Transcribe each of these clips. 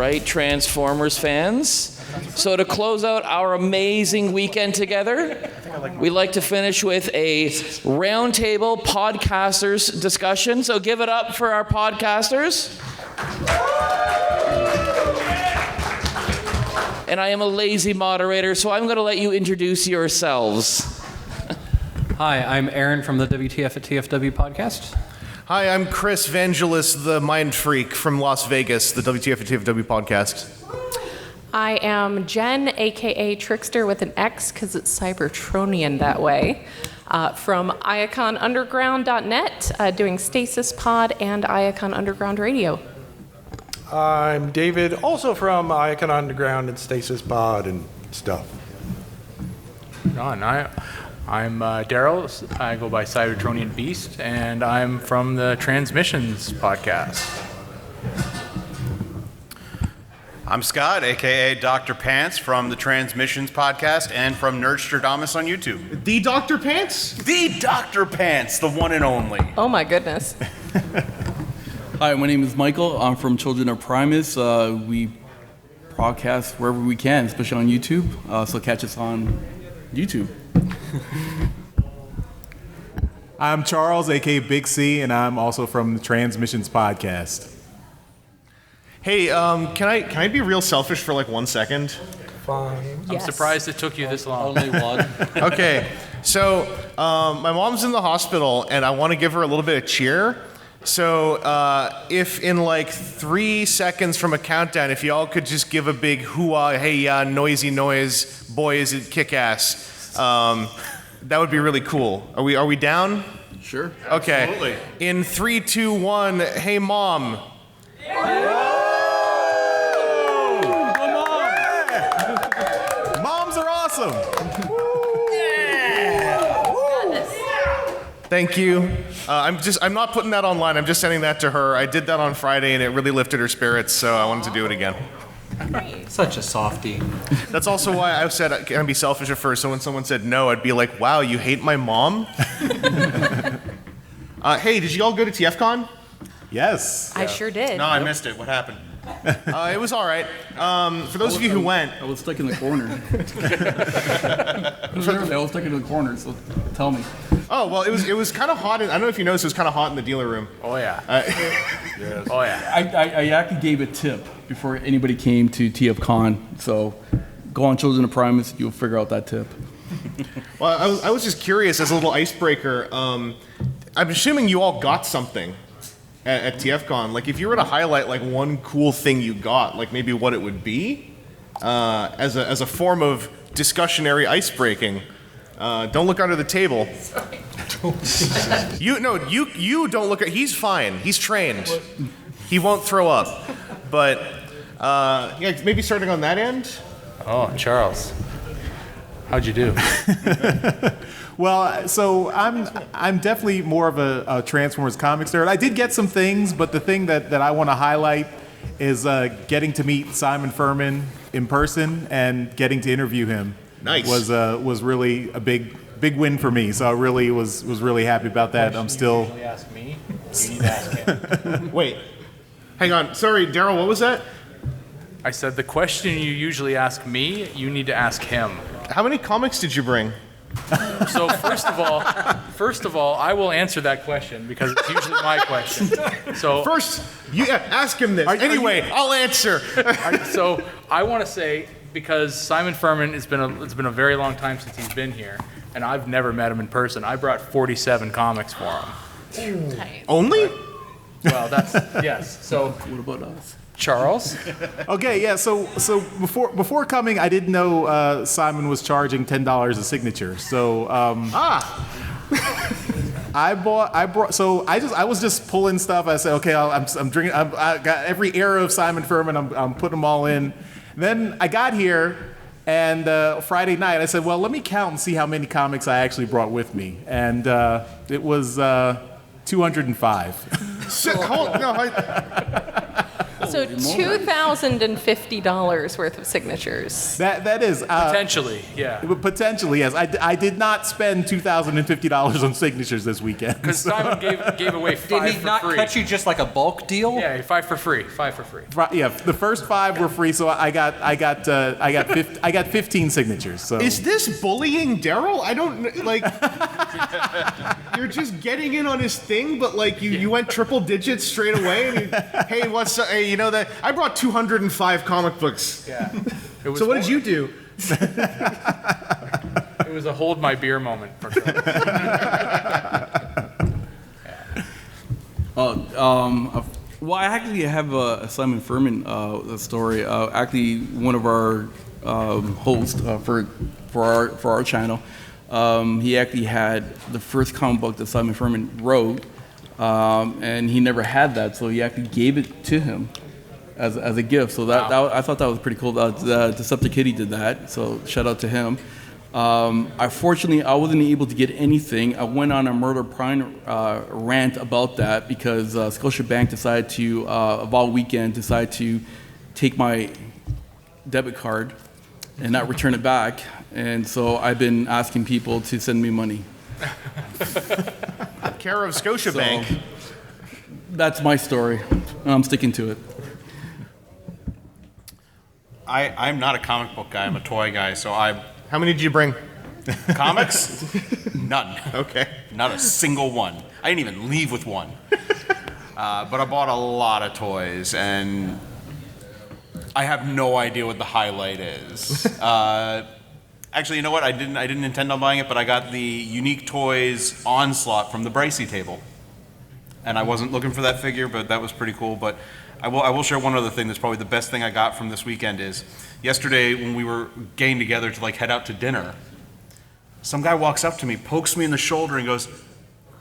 right, Transformers fans. So to close out our amazing weekend together, we'd like to finish with a roundtable podcasters discussion. So give it up for our podcasters. And I am a lazy moderator, so I'm going to let you introduce yourselves. Hi, I'm Aaron from the WTF TFW podcast. Hi, I'm Chris Vangelis, the Mind Freak from Las Vegas, the WTF TFW podcast. I am Jen, a.k.a. Trickster with an X, because it's Cybertronian that way, from IaconUnderground.net, doing Stasis Pod and Iacon Underground Radio. I'm David, also from Iacon Underground and Stasis Pod and stuff. I'm Darryl. I go by Cybertronian Beast, and I'm from the Transmissions Podcast. I'm Scott, a.k.a. Dr. Pants from the Transmissions Podcast and from Nerdstradamus on YouTube. The Dr. Pants? The Dr. Pants, the one and only. Oh my goodness. Hi, my name is Michael. I'm from Children of Primus. We broadcast wherever we can, especially on YouTube. So catch us on YouTube. I'm Charles, aka Big C, and I'm also from the Transmissions Podcast. Hey, can I be real selfish for like 1 second? Fine. I'm surprised it took you this long. Only one. Okay, so my mom's in the hospital, and I want to give her a little bit of cheer. So if in like 3 seconds from a countdown, if y'all could just give a big hoo-ah, hey, noisy noise, boy, is it kick-ass, that would be really cool. Are we down? Sure. Okay. Absolutely. In 3, 2, 1, hey, Mom. Moms are awesome. Thank you. I'm not putting that online. I'm just sending that to her. I did that on Friday, and it really lifted her spirits, so I wanted to do it again. Such a softie. That's also why I said, can I be selfish at first? So when someone said no, I'd be like, wow, you hate my mom? Hey, did you all go to TFcon? Yes. I sure did. No, I missed it. What happened? It was all right. For those of you who went... I was stuck in the corner. I was stuck in the corner, so tell me. Oh, well, it was kind of hot. I don't know if you noticed, it was kind of hot in the dealer room. Oh, yeah. Yes. Oh, yeah. I actually gave a tip before anybody came to TFcon, so go on Children of Primus, you'll figure out that tip. Well, I was just curious, as a little icebreaker, I'm assuming you all got something at TFcon. Like, if you were to highlight, like, one cool thing you got, like, maybe what it would be, as a form of discussionary icebreaking. Don't look under the table. You don't look at. He's fine. He's trained. He won't throw up. But yeah, maybe starting on that end. Oh, Charles. How'd you do? Well, so I'm definitely more of a Transformers comics nerd. I did get some things, but the thing that I want to highlight is getting to meet Simon Furman in person and getting to interview him. Nice. Was really a big win for me. So I really was really happy about that. I'm still. You ask me. You need to ask him. Wait, hang on. Sorry, Darryl. What was that? I said the question you usually ask me, you need to ask him. How many comics did you bring? So first of all, I will answer that question because it's usually my question. So First, you ask him this. Anyway, I'll answer. So I want to say, because Simon Furman, it's been a very long time since he's been here, and I've never met him in person. I brought 47 comics for him. Only? Well, that's yes. So What about us? Charles, Okay, yeah. So before coming, I didn't know Simon was charging $10 a signature. So I was just pulling stuff. I said, okay, I'm drinking. I got every era of Simon Furman. I'm putting them all in. Then I got here, and Friday night I said, well, let me count and see how many comics I actually brought with me, and it was 205. So So $2,050 worth of signatures. That is Potentially, yeah. potentially, yes. I did not spend $2,050 on signatures this weekend. Because Simon gave away 5 Did he for not free. cut you just like a bulk deal? Yeah, 5 for free. 5 for free. Yeah, the first 5 were free, so I got 15 signatures. So Is this bullying Darryl? I don't like. You're just getting in on his thing, but like you went triple digits straight away. And hey, hey, you know that I brought 205 comic books. Yeah. It was So what did you do? It was a hold my beer moment for Joe. Well, I actually have a Simon Furman story. Actually, one of our hosts for our channel, he actually had the first comic book that Simon Furman wrote, and he never had that, so he actually gave it to him as a gift. So that I thought that was pretty cool. Decepticity did that, so shout out to him. Unfortunately, I wasn't able to get anything. I went on a Murder Prime rant about that because Scotiabank decided to, of all weekend, decided to take my debit card and not return it back. And so I've been asking people to send me money. Care of Scotiabank. So, that's my story, and I'm sticking to it. I'm not a comic book guy. I'm a toy guy. So How many did you bring? comics, none. Okay. Not a single one. I didn't even leave with one. But I bought a lot of toys, and I have no idea what the highlight is. Actually, you know what? I didn't intend on buying it, but I got the Unique Toys Onslaught from the Bracey table, and I wasn't looking for that figure, but that was pretty cool. But I will share one other thing that's probably the best thing I got from this weekend is yesterday when we were getting together to like head out to dinner, some guy walks up to me, pokes me in the shoulder, and goes,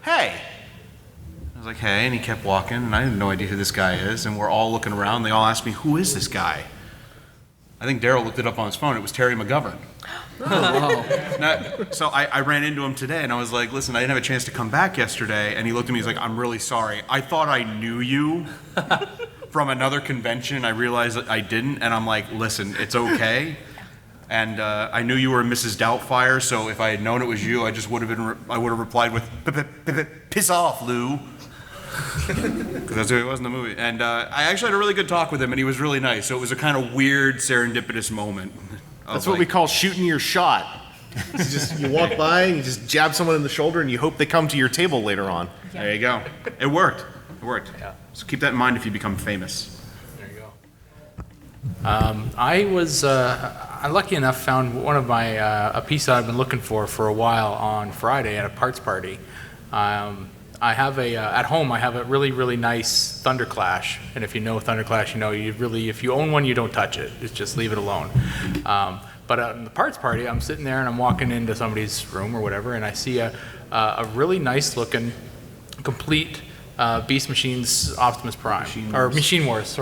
"Hey." I was like, "Hey," and he kept walking, and I had no idea who this guy is, and we're all looking around. They all asked me, "Who is this guy?" I think Darryl looked it up on his phone. It was Terry McGovern. So I ran into him today, and I was like, "Listen, I didn't have a chance to come back yesterday." And he looked at me, he's like, "I'm really sorry. I thought I knew you from another convention. I realized that I didn't." And I'm like, "Listen, it's okay." And I knew you were Mrs. Doubtfire, so if I had known it was you, I would have replied with, "Piss off, Lou." Because that's who he was in the movie. And I actually had a really good talk with him, and he was really nice. So it was a kind of weird, serendipitous moment. That's what we call shooting your shot. It's just you walk by and you just jab someone in the shoulder, and you hope they come to your table later on. Yeah. There you go. It worked. It worked. Yeah. So keep that in mind if you become famous. There you go. I was lucky enough found one of my a piece that I've been looking for a while on Friday at a parts party. I have at home. I have a really nice Thunderclash, and if you know Thunderclash, you know if you own one, you don't touch it. Just leave it alone. But at the parts party, I'm sitting there and I'm walking into somebody's room or whatever, and I see a really nice looking, complete Beast Machines Optimus Prime Machine Wars.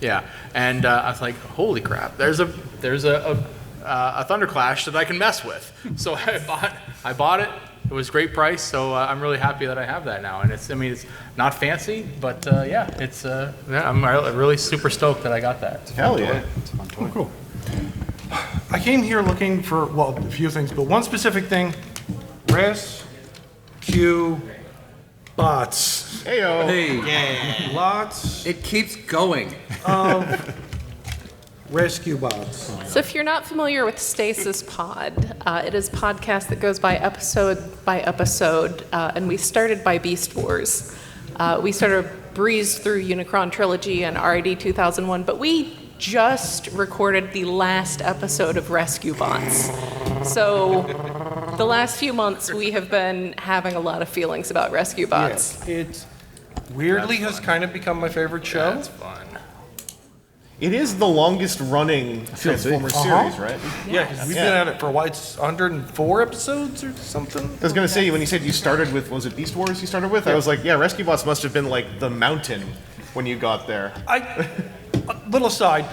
Yeah, and I was like, holy crap! There's a Thunderclash that I can mess with. So I bought it. It was a great price, so I'm really happy that I have that now. And it's not fancy, but I'm really super stoked that I got that. Hell yeah. It's a fun toy. Cool. I came here looking for, well, a few things, but one specific thing. Rescue bots. Heyo. Hey, Lots it keeps going. of rescue bots. So if you're not familiar with Stasis Pod, it is a podcast that goes by episode, and we started by Beast Wars. We sort of breezed through Unicron Trilogy and RID 2001, but we just recorded the last episode of Rescue Bots. So the last few months we have been having a lot of feelings about Rescue Bots. Yeah, it weirdly has kind of become my favorite show. That's fun. It is the longest running Transformers series, right? Yeah, 'cause we've been at it for a while. It's 104 episodes or something. I was gonna say when you said you started with, was it Beast Wars you started with? I was like, yeah, Rescue Bots must have been like the mountain when you got there. Little aside,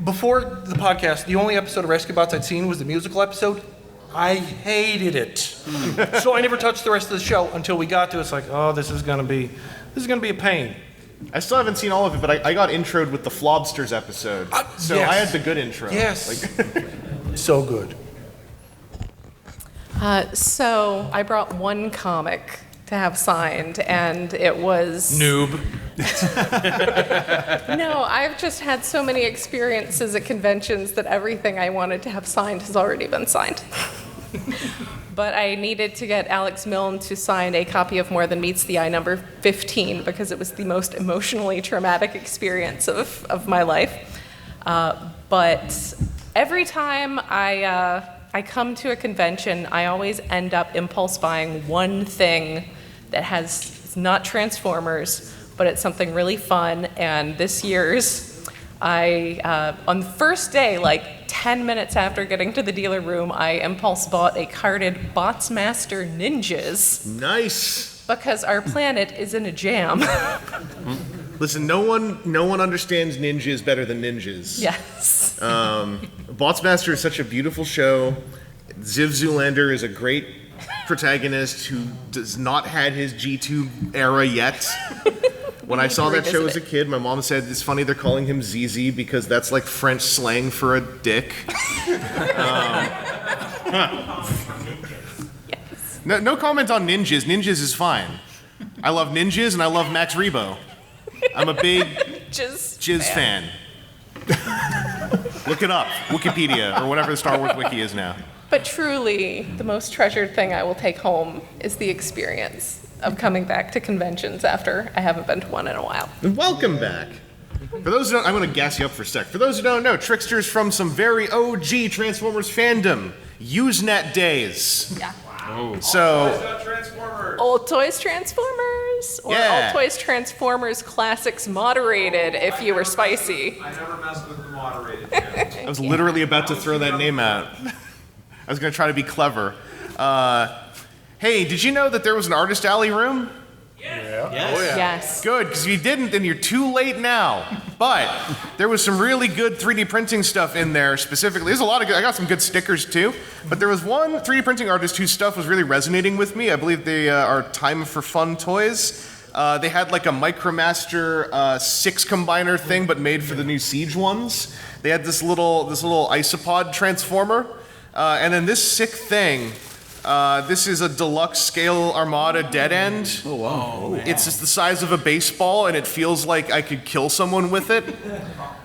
before the podcast, the only episode of Rescue Bots I'd seen was the musical episode. I hated it. So I never touched the rest of the show until we got to it. It's like, oh, this is gonna be a pain. I still haven't seen all of it, but I got introed with the Flobsters episode. So yes. I had the good intro. Yes. So good. So I brought one comic to have signed, and it was... Noob. No, I've just had so many experiences at conventions that everything I wanted to have signed has already been signed. But I needed to get Alex Milne to sign a copy of More Than Meets the Eye number 15 because it was the most emotionally traumatic experience of my life. But every time I come to a convention, I always end up impulse buying one thing that it's not Transformers, but it's something really fun. And this year's, on the first day, like 10 minutes after getting to the dealer room, I impulse bought a carded Botsmaster Ninjas. Nice. Because our planet is in a jam. Listen, no one understands ninjas better than ninjas. Yes. Botsmaster is such a beautiful show. Ziv Zoolander is a great protagonist who does not had his G2 era yet. When I saw that show as a kid, my mom said it's funny they're calling him ZZ because that's like French slang for a dick. No comment on ninjas. Ninjas is fine. I love ninjas and I love Max Rebo. I'm a big Jizz fan. Look it up, Wikipedia, or whatever the Star Wars wiki is now. But truly, the most treasured thing I will take home is the experience of coming back to conventions after I haven't been to one in a while. And welcome back. For those who don't, I'm going to gas you up for a sec. For those who don't know, Trickster's from some very OG Transformers fandom, Usenet days. Yeah. Wow. So, Old Toys Transformers, or Yeah. Old Toys Transformers Classics moderated, if you were spicy. I never messed with the moderated yet. I was literally about to throw that name out. I was going to try to be clever. Hey, did you know that there was an artist alley room? Yes. Good, because if you didn't, then you're too late now. But there was some really good 3D printing stuff in there specifically. There's a lot of good, I got some good stickers too. But there was one 3D printing artist whose stuff was really resonating with me. I believe they are Time for Fun Toys. They had like a Micromaster 6 combiner thing, but made for the new Siege ones. They had this little isopod transformer. And then this sick thing, this is a deluxe scale Armada dead end. Oh, wow. It's just the size of a baseball, and it feels like I could kill someone with it.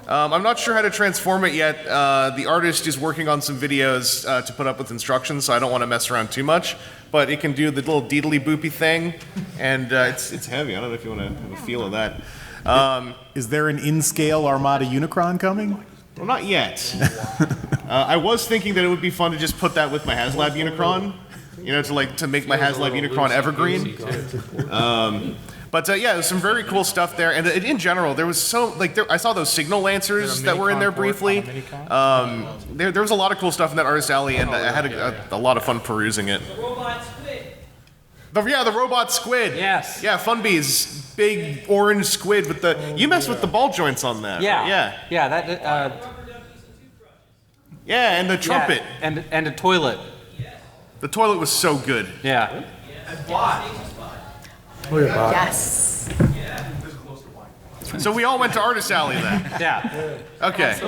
I'm not sure how to transform it yet. The artist is working on some videos to put up with instructions, so I don't want to mess around too much. But it can do the little deedly boopy thing, and it's heavy. I don't know if you want to have a feel of that. Is there an in-scale Armada Unicron coming? Well, not yet. I was thinking that it would be fun to just put that with my HasLab Unicron, to make my HasLab Unicron evergreen. But yeah, there's some very cool stuff there, and in general, there was I saw those Signal Lancers that were in there briefly. There was a lot of cool stuff in that artist alley, and I had a lot of fun perusing it. The robot squid. The robot squid. Yes. Yeah, Funbee's big orange squid with the. You messed with the ball joints on that. Yeah. Right? Yeah. Yeah, that. Yeah, and the trumpet. Yeah, and a toilet. The toilet was so good. Yeah. Yes. So we all went to Artist Alley then. Yeah. Okay.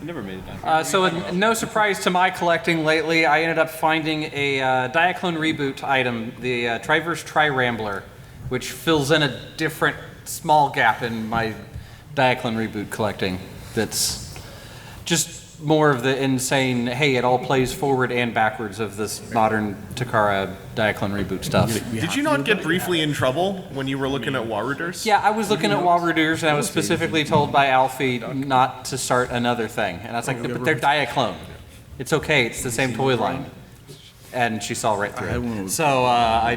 Never made it down. So no surprise to my collecting lately, I ended up finding a Diaclone Reboot item, the Triverse Tri-Rambler, which fills in a different small gap in my Diaclone Reboot collecting. That's just more of the insane, hey, it all plays forward and backwards of this modern Takara Diaclone Reboot stuff. Did you not get briefly in trouble when you were looking at Waruders? Yeah, I was looking at Walruders, and I was specifically told by Alfie not to start another thing. And I was like, but they're Diaclone. It's okay, it's the same toy line. And she saw right through it. So I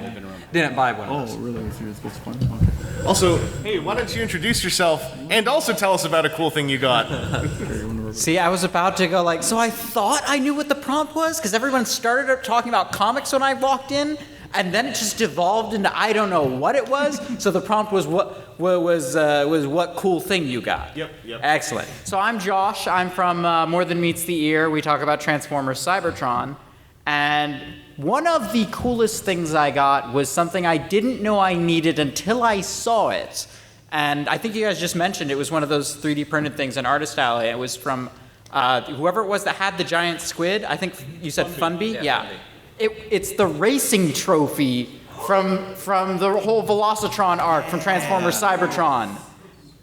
didn't buy one of those. Oh, really? So you're supposed to find them? Okay. Also, hey, why don't you introduce yourself and also tell us about a cool thing you got? See, I was about to go so I thought I knew what the prompt was because everyone started up talking about comics when I walked in, and then it just evolved into I don't know what it was. So the prompt was what cool thing you got. Yep. Excellent. So I'm Josh. I'm from More Than Meets the Ear. We talk about Transformers Cybertron. And one of the coolest things I got was something I didn't know I needed until I saw it. And I think you guys just mentioned it was one of those 3D printed things in Artist Alley. It was from whoever it was that had the giant squid. I think you said Funby? Yeah. It's the racing trophy from the whole Velocitron arc from Transformers Cybertron.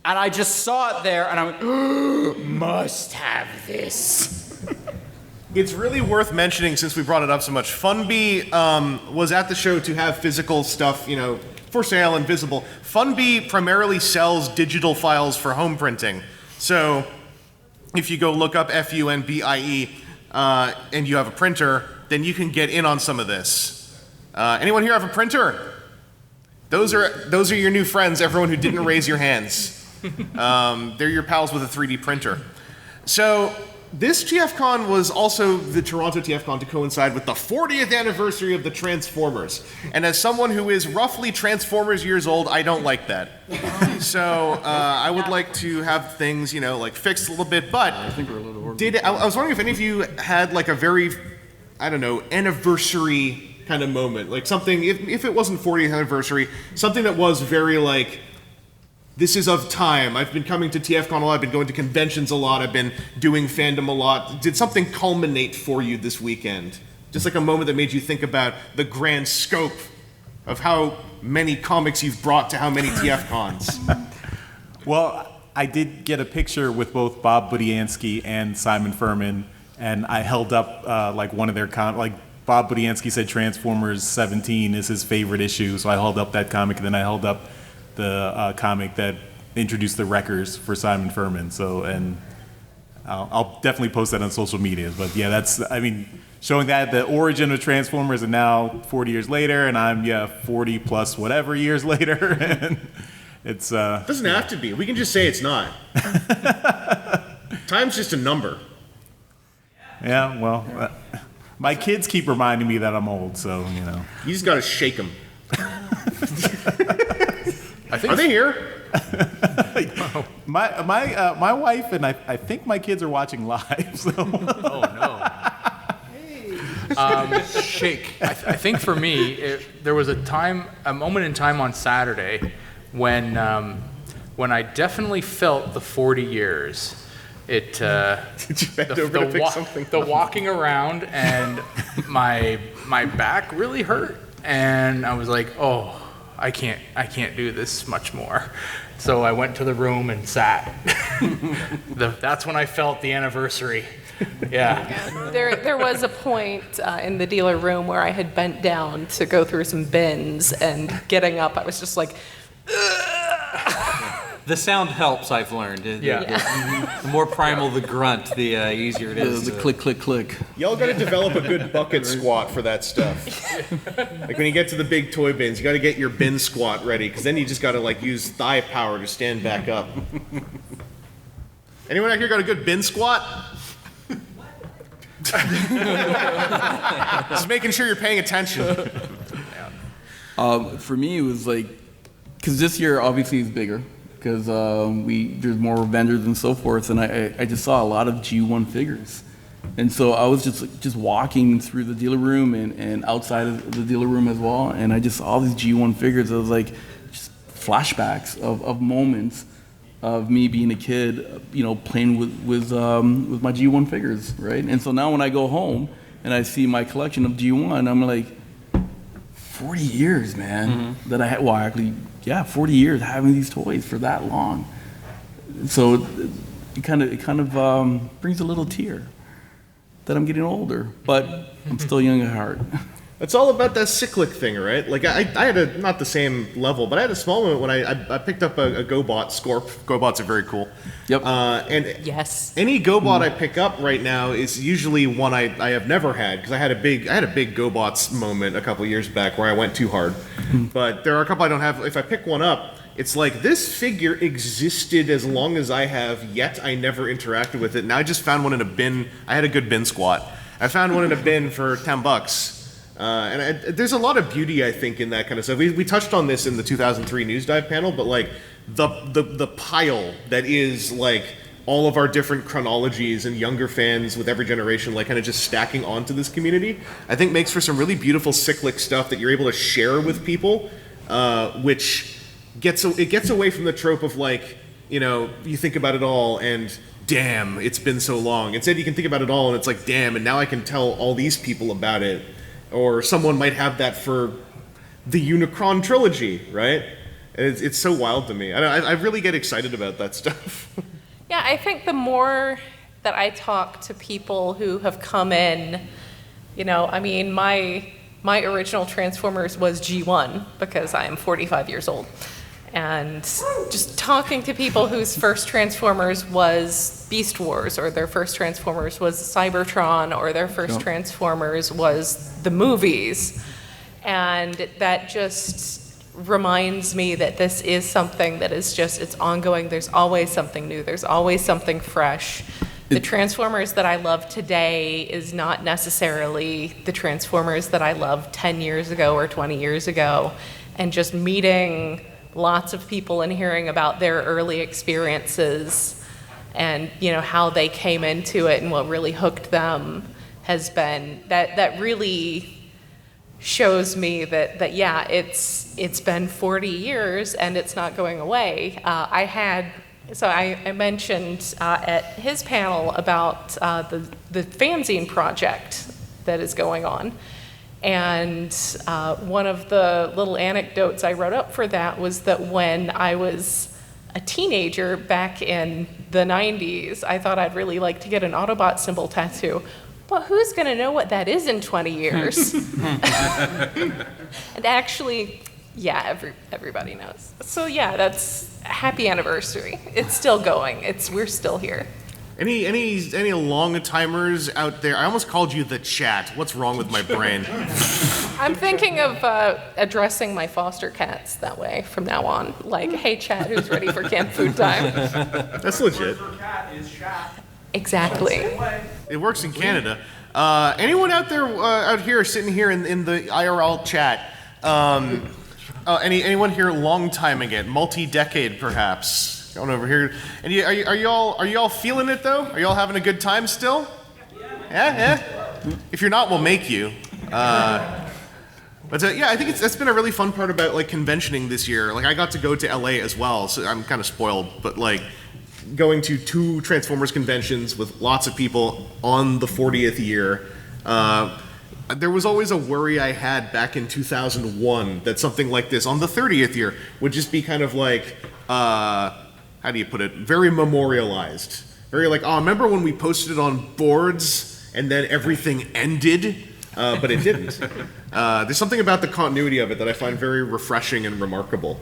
And I just saw it there and I went, must have this. It's really worth mentioning, since we brought it up so much. Funby was at the show to have physical stuff, for sale and visible. Funby primarily sells digital files for home printing. So if you go look up FUNBIE and you have a printer, then you can get in on some of this. Anyone here have a printer? Those are your new friends, everyone who didn't raise your hands. They're your pals with a 3D printer. So this TFcon was also the Toronto TFcon to coincide with the 40th anniversary of the Transformers. And as someone who is roughly Transformers years old, I don't like that. So I would like to have things, fixed a little bit. But I think we're a little I was wondering if any of you had like a very, anniversary kind of moment, like something. If it wasn't 40th anniversary, something that was very like, this is of time. I've been coming to TFcon a lot. I've been going to conventions a lot. I've been doing fandom a lot. Did something culminate for you this weekend? Just like a moment that made you think about the grand scope of how many comics you've brought to how many TFcons. Well, I did get a picture with both Bob Budiansky and Simon Furman, and I held up one of their Bob Budiansky said Transformers 17 is his favorite issue, so I held up that comic, and then I held up the comic that introduced the wreckers for Simon Furman. So, and I'll definitely post that on social media. But yeah, showing that the origin of Transformers, and now 40 years later, and I'm 40 plus whatever years later, and it's doesn't have to be. We can just say it's not. Time's just a number. Yeah, well, my kids keep reminding me that I'm old, so You just gotta shake them. Are they here? My wife and I think my kids are watching live. So. Oh no. Shake. I think for me, there was a moment in time on Saturday when I definitely felt the 40 years. Did you bend over to pick something? The walking around and my back really hurt, and I was like, oh. I can't do this much more. So I went to the room and sat. That's when I felt the anniversary. Yeah. There was a point in the dealer room where I had bent down to go through some bins, and getting up, I was just like, The sound helps, I've learned. The more primal the grunt, the easier it is. The click, click, click. Y'all gotta develop a good bucket squat for that stuff. Like when you get to the big toy bins, you gotta get your bin squat ready, because then you just gotta use thigh power to stand back up. Anyone out here got a good bin squat? Just making sure you're paying attention. For me, it was like, because this year obviously is bigger, because there's more vendors and so forth, and I just saw a lot of G1 figures, and so I was just walking through the dealer room and outside of the dealer room as well, and I just saw all these G1 figures. I was like, just flashbacks of moments of me being a kid, playing with my G1 figures, right? And so now when I go home and I see my collection of G1, I'm like, 40 years, man, that I had. Well, actually, 40 years having these toys for that long. So it kind of brings a little tear that I'm getting older, but I'm still young at heart. It's all about that cyclic thing, right? Like I had not the same level, but I had a small moment when I picked up a GoBot Scorp. GoBots are very cool. Yep. And yes, any GoBot I pick up right now is usually one I have never had, because I had a big GoBots moment a couple years back where I went too hard. But there are a couple I don't have. If I pick one up, it's like this figure existed as long as I have, yet I never interacted with it. Now I just found one in a bin. I had a good bin squat. I found one in a bin for $10. There's a lot of beauty, I think, in that kind of stuff. We touched on this in the 2003 News Dive panel, but like the pile that is like all of our different chronologies and younger fans with every generation, like kind of just stacking onto this community, I think makes for some really beautiful cyclic stuff that you're able to share with people, which gets away from the trope of like, you know, you think about it all and damn, it's been so long. Instead, you can think about it all and it's like, damn, and now I can tell all these people about it. Or someone might have that for the Unicron trilogy, right? It's so wild to me. I really get excited about that stuff. Yeah, I think the more that I talk to people who have come in, you know, I mean, my original Transformers was G1 because I am 45 years old. And just talking to people whose first Transformers was Beast Wars, or their first Transformers was Cybertron, or their first Transformers was the movies. And that just reminds me that this is something that is just, it's ongoing. There's always something new. There's always something fresh. The Transformers that I love today is not necessarily the Transformers that I loved 10 years ago or 20 years ago. And just meeting lots of people and hearing about their early experiences and, you know, how they came into it and what really hooked them has been, that really shows me that yeah, it's been 40 years and it's not going away. I mentioned at his panel about the fanzine project that is going on. And one of the little anecdotes I wrote up for that was that when I was a teenager back in the 90s, I thought I'd really like to get an Autobot symbol tattoo. But who's going to know what that is in 20 years? And actually, yeah, everybody knows. So yeah, that's happy anniversary. It's still going. We're still here. Any long timers out there? I almost called you the chat. What's wrong with my brain? I'm thinking of addressing my foster cats that way from now on. Like, hey, chat, who's ready for camp food time? That's legit. Exactly. It works in Canada. Anyone out there, out here, sitting here in the IRL chat? Anyone here long timing it? Multi-decade, perhaps? Going over here. And are y'all feeling it though? Are y'all having a good time still? Yeah. If you're not, we'll make you. But yeah, I think that's been a really fun part about like conventioning this year. Like I got to go to LA as well, so I'm kind of spoiled. But like going to 2 Transformers conventions with lots of people on the 40th year. There was always a worry I had back in 2001 that something like this on the 30th year would just be kind of like, how do you put it? Very memorialized. Very like, oh, remember when we posted it on boards and then everything ended? But it didn't. There's something about the continuity of it that I find very refreshing and remarkable.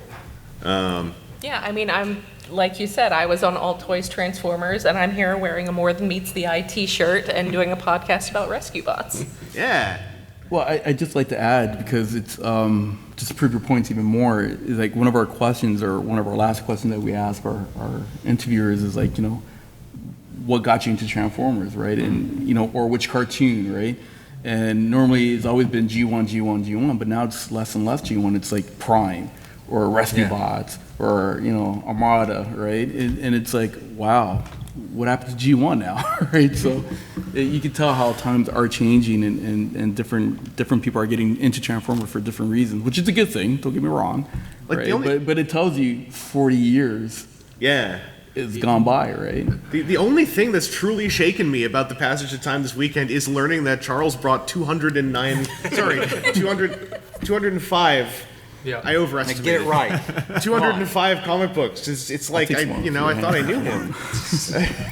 Yeah, I mean, I'm like you said, I was on All Toys Transformers, and I'm here wearing a More Than Meets the Eye t-shirt and doing a podcast about rescue bots. Yeah. Well, I'd just like to add, because it's just to prove your points even more, is like one of our questions, or one of our last questions that we ask our interviewers is like, you know, what got you into Transformers, right? And, you know, or which cartoon, right? And normally it's always been G1, but now it's less and less G1. It's like Prime, or Rescue Bots, or, you know, Armada, right? And it's like, wow, what happened to G1 now, right? So you can tell how times are changing, and different people are getting into Transformers for different reasons, which is a good thing, don't get me wrong, like right? But it tells you 40 years is gone by, right? The only thing that's truly shaken me about the passage of time this weekend is learning that Charles brought 205. Yeah. I overestimated. Get it right. 205 comic books. It's like I thought I knew him.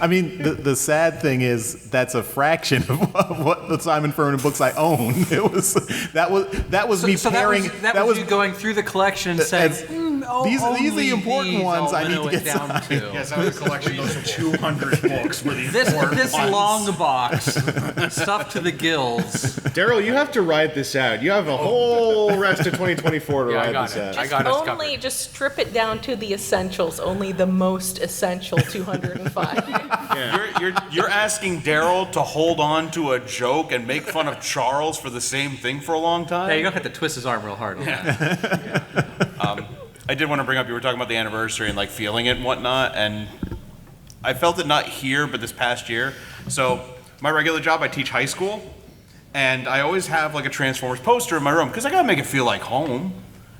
I mean, the sad thing is that's a fraction of what the Simon Furman books I own. It was that was me pairing. That was you going through the collection and saying, these are the important ones I need to get down to. Yes, I was a collection of those 200 books were the This important ones. long box, stuffed to the gills. Darryl, you have to ride this out. You have a whole rest of 2024 to ride this out. I got us Only covered. just strip it down to the essentials, only the most essential 205. You're asking Darryl to hold on to a joke and make fun of Charles for the same thing for a long time? Yeah, you don't have to twist his arm real hard. I did want to bring up, you were talking about the anniversary and like feeling it and whatnot, and I felt it not here, but this past year. So my regular job, I teach high school, and I always have like a Transformers poster in my room because I gotta make it feel like home,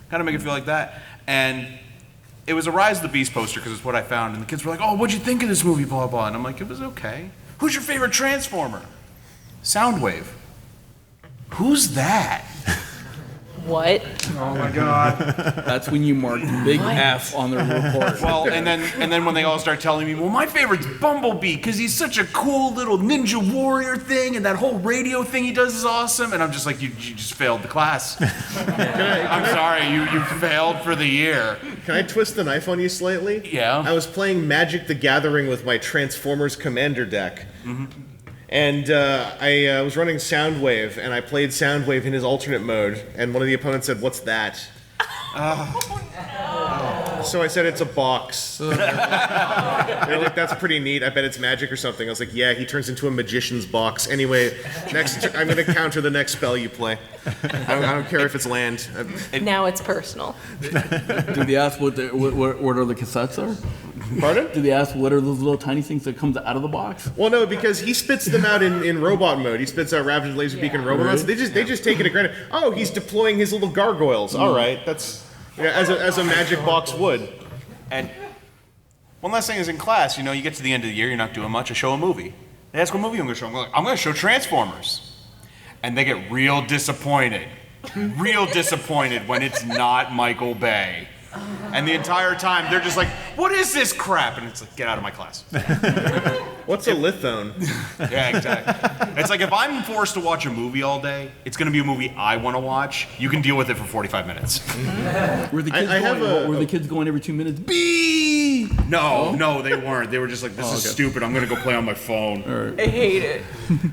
gotta make it feel like that. And it was a Rise of the Beast poster because it's what I found, and the kids were like, "Oh, what'd you think of this movie?" Blah blah. And I'm like, "It was okay." Who's your favorite Transformer? Soundwave. Who's that? What? Oh my God. That's when you mark the big F on their report. Well, and then when they all start telling me, well, my favorite's Bumblebee because he's such a cool little ninja warrior thing, and that whole radio thing he does is awesome. And I'm just like, you just failed the class. I'm sorry, you failed for the year. Can I twist the knife on you slightly? Yeah. I was playing Magic the Gathering with my Transformers Commander deck. Mm-hmm. And I was running Soundwave, and I played Soundwave in his alternate mode, and one of the opponents said, "What's that?" So I said, "It's a box." They're like, "That's pretty neat. I bet it's magic or something." I was like, "Yeah, he turns into a magician's box." Anyway, I'm going to counter the next spell you play. I don't care if it's land. Now it's personal. Do they ask what are the cassettes are? Pardon? Do they ask what are those little tiny things that comes out of the box? Well, no, because he spits them out in robot mode. He spits out Ravage Laser Beacon robot mode. So they just take it for granted. Oh, he's deploying his little gargoyles. All right, that's as a magic box would. And one last thing is in class, you get to the end of the year, you're not doing much. I show a movie. They ask what movie I'm going to show. I'm like, I'm going to show Transformers. And they get real disappointed when it's not Michael Bay. And the entire time, they're just like, what is this crap? And it's like, get out of my class. What's a lithone? Yeah, exactly. It's like, if I'm forced to watch a movie all day, it's going to be a movie I want to watch. You can deal with it for 45 minutes. Were the kids going every 2 minutes? Bee! No, they weren't. They were just like, this is stupid. I'm going to go play on my phone. Right. I hate it.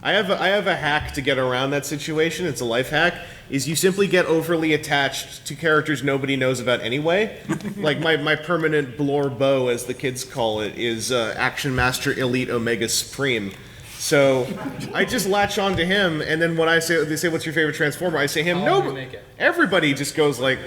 I have a hack to get around that situation. It's a life hack. Is you simply get overly attached to characters nobody knows about anyway. Like my permanent blore bow, as the kids call it, is Action Master Elite Omega Supreme. So I just latch on to him, and then when they say, "What's your favorite Transformer?" I say him. No, everybody just goes like.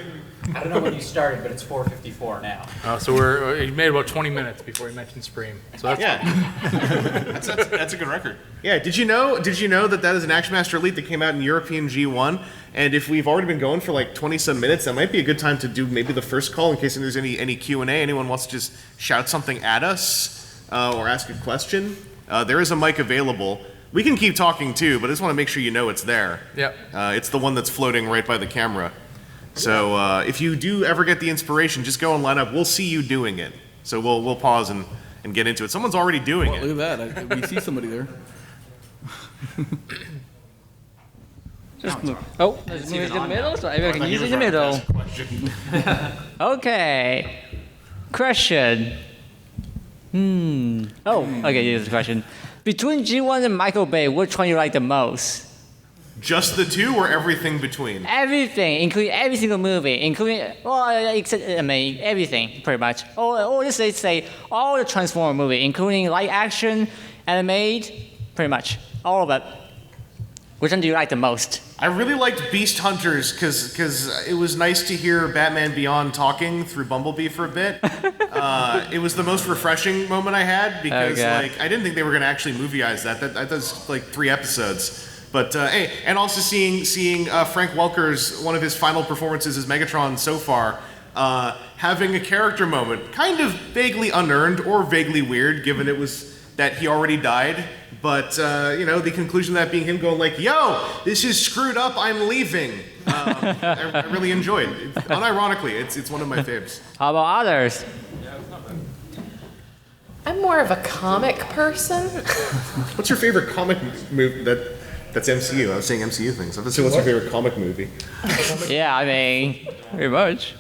I don't know when you started, but it's 4:54 now. So you made about 20 minutes before you mentioned Supreme. So that's That's a good record. Yeah. Did you know that is an Action Master Elite that came out in European G1? And if we've already been going for like 20-some minutes, that might be a good time to do maybe the first call in case there's any Q&A. Anyone wants to just shout something at us or ask a question. There is a mic available. We can keep talking too, but I just want to make sure you know it's there. Yep. It's the one that's floating right by the camera. So if you do ever get the inspiration, just go and line up. We'll see you doing it. So we'll pause and get into it. Someone's already doing it. Look at that. We see somebody there. Just move. Oh, let's move to the middle, so everyone can use it in the middle. Okay. Question. Oh, okay, here's the question. Between G1 and Michael Bay, which one you like the most? Just the two or everything between? Everything, including every single movie, including, except, everything, pretty much. Or just say all the Transformers movie, including live action, animated, pretty much. All of it. Which one do you like the most? I really liked Beast Hunters because it was nice to hear Batman Beyond talking through Bumblebee for a bit. It was the most refreshing moment I had because I didn't think they were going to actually movieize that. That was like 3 episodes. But hey, and also seeing Frank Welker's one of his final performances as Megatron so far, having a character moment, kind of vaguely unearned or vaguely weird, given it was that he already died. But the conclusion of that being him going like, "Yo, this is screwed up. I'm leaving." I really enjoyed it. Unironically, it's one of my faves. How about others? I'm more of a comic person. What's your favorite comic movie that's MCU? I was saying MCU things. I was saying, what's your favorite comic movie? Yeah, very much.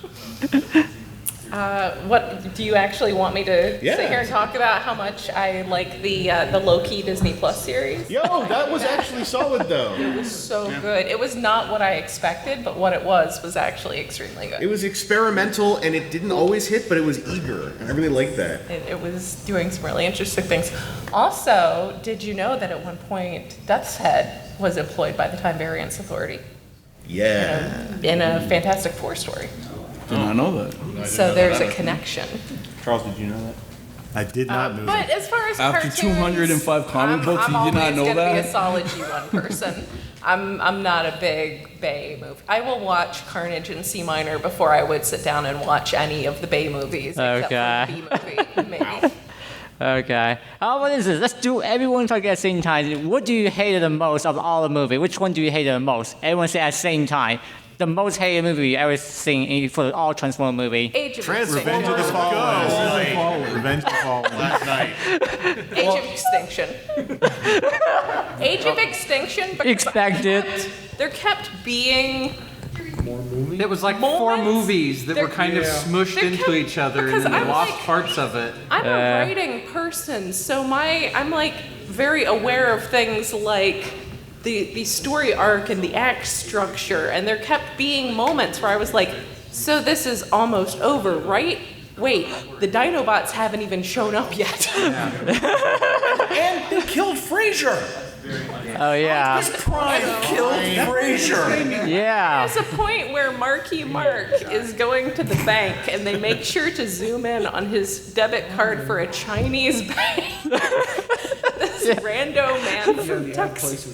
What do you actually want me to sit here and talk about? How much I like the low-key Disney Plus series? Yo, that was actually solid though. It was so good. It was not what I expected, but what it was actually extremely good. It was experimental and it didn't always hit, but it was eager, and I really liked that. It was doing some really interesting things. Also, did you know that at one point Death's Head was employed by the Time Variance Authority? Yeah. In a Fantastic Four story. Did not know that. So there's a connection. Charles, did you know that? I did not know But that. as far as After cartoons, 205 comic books, I'm you did not know always gonna be that? a solid G1 person. I'm not a big Bay movie. I will watch Carnage and C Minor before I would sit down and watch any of the Bay movies, except for the B movie, maybe. Okay. How about this? Let's do everyone talk at the same time. What do you hate the most of all the movie? Which one do you hate the most? Everyone say at the same time. The most hated movie you ever seen for all Transformers movie. Age of Revenge of the Extinction. Fallen. Revenge of the Fallen. Last night. Age of Extinction. Age of Extinction. because Expected. There kept being. It was like four Moments? movies that were kind of smushed They're into kept- each other, and because then they I'm lost like- parts of it. I'm a writing person, so I'm like very aware of things like the story arc and the act structure, and there kept being moments where I was like, so this is almost over, right? Wait, the Dinobots haven't even shown up yet. And they killed Frasier. Oh yeah. Prime killed Frasier. Yeah. There's a point where Marky Mark is going to the bank, and they make sure to zoom in on his debit card for a Chinese bank. This rando man from Texas.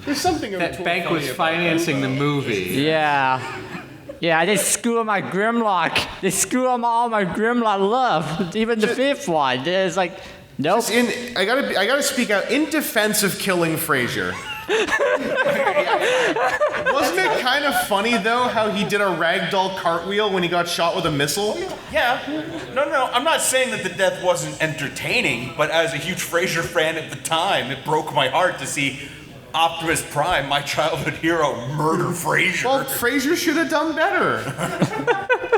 There's something That bank was financing the movie. Yeah. Yeah, they screw up my Grimlock. They screw up all my Grimlock love. Even the fifth one. It's like, nope. I gotta speak out in defense of killing Frasier. Wasn't it kind of funny though how he did a ragdoll cartwheel when he got shot with a missile? Yeah. No. I'm not saying that the death wasn't entertaining, but as a huge Frasier fan at the time, it broke my heart to see Optimus Prime, my childhood hero, murder Frasier. Well, Frasier should have done better.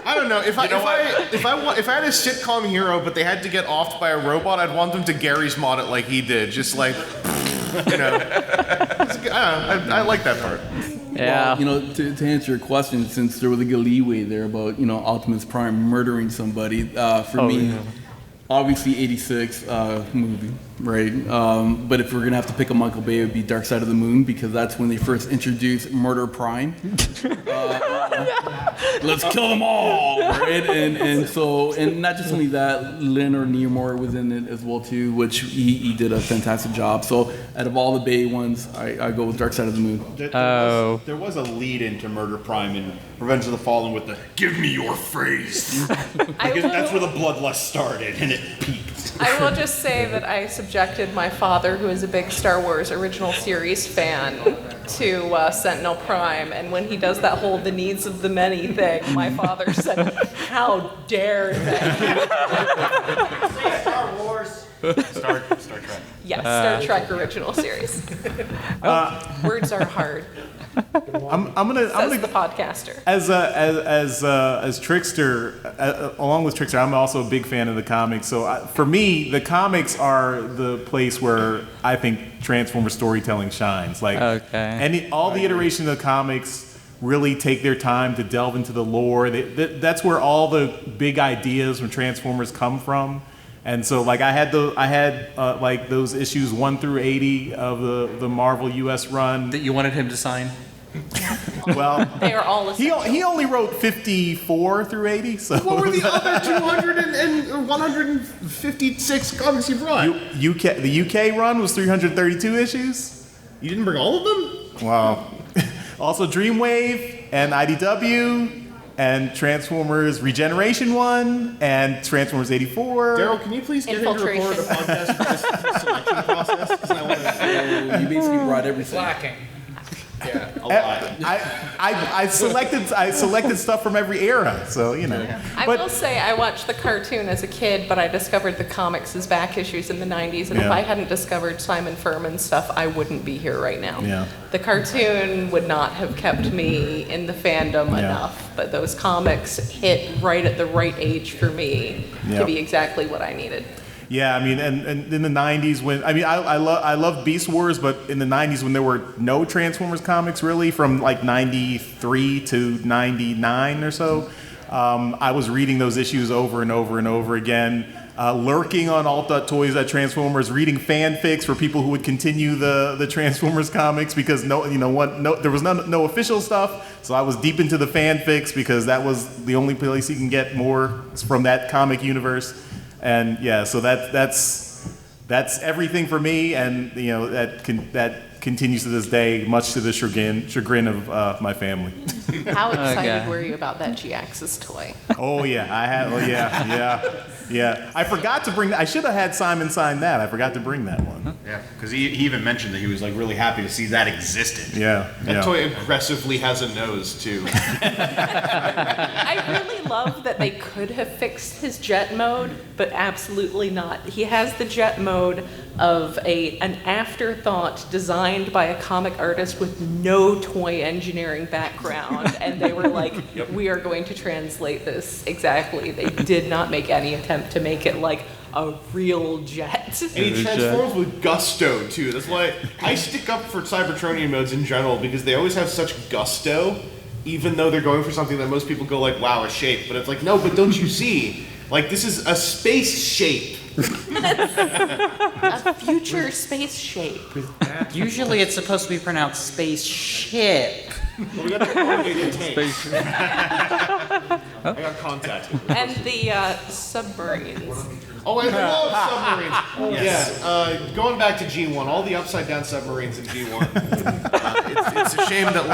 I don't know. If I had a sitcom hero, but they had to get offed by a robot, I'd want them to Gary's mod it like he did, just like, you know. I like that part. Yeah. Well, to answer your question, since there was a leeway there about, Optimus Prime murdering somebody, for me, yeah. obviously 86 movie, right? But if we're going to have to pick a Michael Bay, it would be Dark Side of the Moon, because that's when they first introduced Murder Prime. Let's kill them all, right? And not just only that, Leonard Nimoy was in it as well too, which he did a fantastic job. So out of all the Bay ones, I go with Dark Side of the Moon. There was a lead into Murder Prime in Revenge of the Fallen with the "Give me your face," because that's where the bloodlust started and it peaked. I will just say that I subjected my father, who is a big Star Wars original series fan, to Sentinel Prime, and when he does that whole "the needs of the many" thing, my father said, "How dare they?" Star Wars. Star Trek. Yes, Star Trek original series. Words are hard. I'm gonna Says the podcaster. as Trickster, along with Trickster, I'm also a big fan of the comics. So for me, the comics are the place where I think Transformers storytelling shines. Like, all the iterations of the comics really take their time to delve into the lore. That's where all the big ideas from Transformers come from. And so, like, I had like those issues 1 through 80 of the Marvel US run that you wanted him to sign. Well, they are all. He only wrote 54 through 80. So what were the other 200 and 156 comics you brought? The UK run was 332 issues. You didn't bring all of them? Wow. Also, Dreamwave and IDW. And Transformers Regeneration 1 and Transformers 84. Daryl, can you please get him to record a podcast for this selection process? 'Cause I wanna- You basically brought everything. Slacking. Yeah, a lot. I selected stuff from every era, so I will say I watched the cartoon as a kid, but I discovered the comics as back issues in the 90s, and if I hadn't discovered Simon Furman's stuff, I wouldn't be here right now. Yeah. The cartoon would not have kept me in the fandom enough, but those comics hit right at the right age for me to be exactly what I needed. Yeah, I mean, and in the 90s when, I love Beast Wars, but in the 90s when there were no Transformers comics really, from like 93 to 99 or so, I was reading those issues over and over and over again, lurking on alt.toys.transformers, reading fanfics for people who would continue the Transformers comics because there was no official stuff, so I was deep into the fanfics because that was the only place you can get more from that comic universe. And yeah, so that's everything for me, and that continues to this day, much to the chagrin of my family. How excited were you about that G-Axis toy? Oh yeah, I had. Oh yeah. I forgot to bring. I should have had Simon sign that. I forgot to bring that one. Yeah, because he even mentioned that he was like really happy to see that existed. Yeah. That toy aggressively has a nose too. I really love that they could have fixed his jet mode, but absolutely not. He has the jet mode of an afterthought designed by a comic artist with no toy engineering background, and they were like, we are going to translate this exactly. They did not make any attempt to make it like a real jet. And he transforms with gusto too. That's why I stick up for Cybertronian modes in general, because they always have such gusto, even though they're going for something that most people go like, wow, a shape. But it's like, no, but don't you see? Like, this is a space shape. A future space shape. Usually it's supposed to be pronounced spaceship. Well, we got the elongated tank. I got contacted. And the submarines. Oh, I love submarines. Yeah, going back to G1, all the upside down submarines in G1. It's a shame that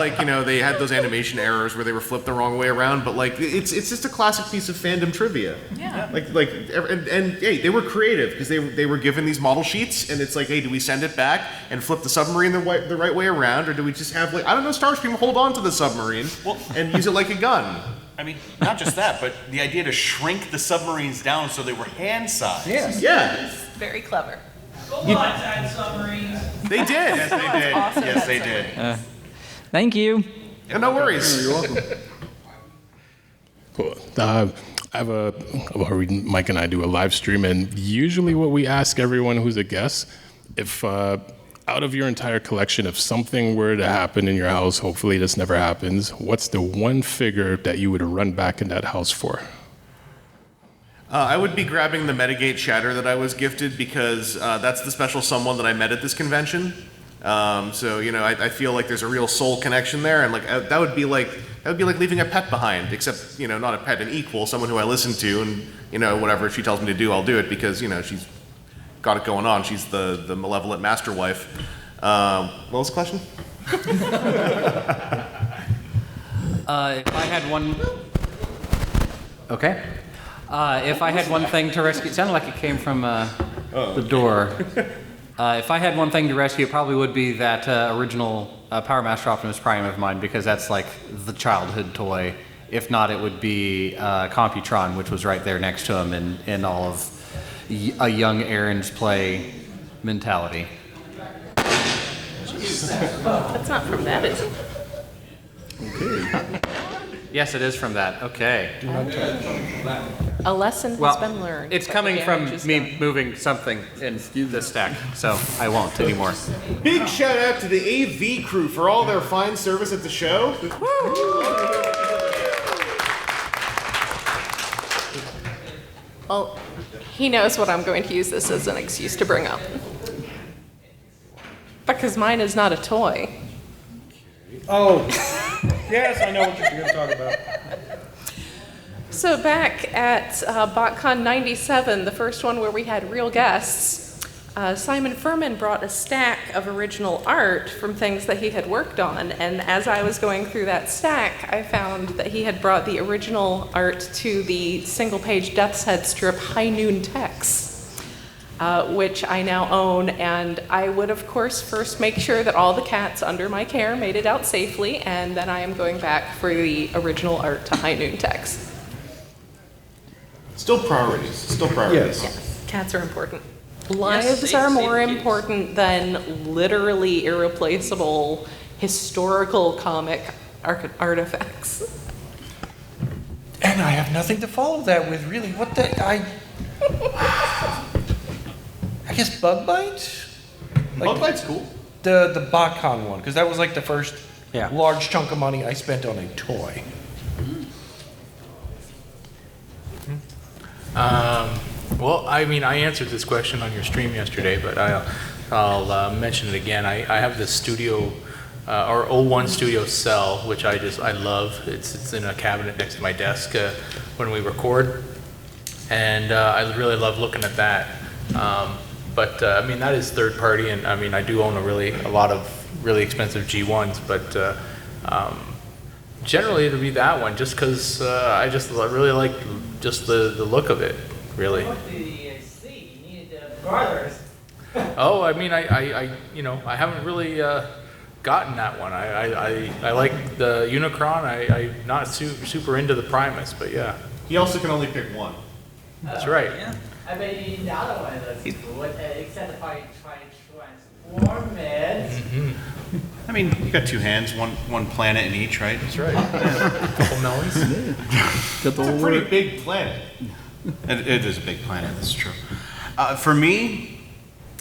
they had those animation errors where they were flipped the wrong way around, but it's just a classic piece of fandom trivia. Yeah. And hey, they were creative because they were given these model sheets, and it's like, hey, do we send it back and flip the submarine the right way around, or do we just have Starscream hold on to the submarine and use it like a gun? I mean, not just that, but the idea to shrink the submarines down so they were hand-sized. Yes. Yeah. Very clever. Robots had submarines. They did. Yes, they did. Awesome. Yes, they did. Thank you. Yeah, no worries. You're welcome. Cool. Mike and I do a live stream, and usually what we ask everyone who's a guest, if out of your entire collection, if something were to happen in your house, hopefully this never happens, what's the one figure that you would run back in that house for? I would be grabbing the Metagate Shatter that I was gifted, because that's the special someone that I met at this convention. I feel like there's a real soul connection there, and that would be like leaving a pet behind, except not a pet, an equal, someone who I listen to, and whatever she tells me to do, I'll do it, because she's got it going on. She's the malevolent master wife. What was the question? If I had one... Okay. If I had one thing to rescue... It sounded like it came from the door. If I had one thing to rescue, it probably would be that original Power Master Optimus Prime of mine, because that's like the childhood toy. If not, it would be Computron, which was right there next to him in all of a young Aaron's play mentality. That's not from that, is it? Okay. Yes, it is from that. Okay. A lesson has been learned. It's coming from me moving something in the stack, so I won't anymore. Big shout out to the AV crew for all their fine service at the show. Well, he knows what I'm going to use this as an excuse to bring up. Because mine is not a toy. Oh, yes, I know what you're going to talk about. So back at BotCon 97, the first one where we had real guests, Simon Furman brought a stack of original art from things that he had worked on, and as I was going through that stack, I found that he had brought the original art to the single-page Death's Head strip High Noon Tex, which I now own, and I would, of course, first make sure that all the cats under my care made it out safely, and then I am going back for the original art to High Noon Tex. Still priorities. Still priorities. Yes, cats are important. Lives are more important than literally irreplaceable historical comic artifacts. And I have nothing to follow that with, really. What the... I guess Bug Bite? Bug Bite's cool. The BotCon one, because that was like the first large chunk of money I spent on a toy. Well, I mean, I answered this question on your stream yesterday, but I'll mention it again. I have this studio, our 01 studio cell, which I love. It's in a cabinet next to my desk when we record. and I really love looking at that. But I mean, that is third party, and I mean, I do own a lot of really expensive G1s, but generally it'll be that one, just because I really like just the look of it, really. Oh, I mean, I haven't really gotten that one. I like the Unicron. I'm not super into the Primus, but yeah. He also can only pick one. That's right. Yeah. I mean, the other one is good, except if I try to transform it. I mean, you got two hands, one planet in each, right? That's right. A couple melons. It's a pretty big planet. It is a big planet, that's true. For me,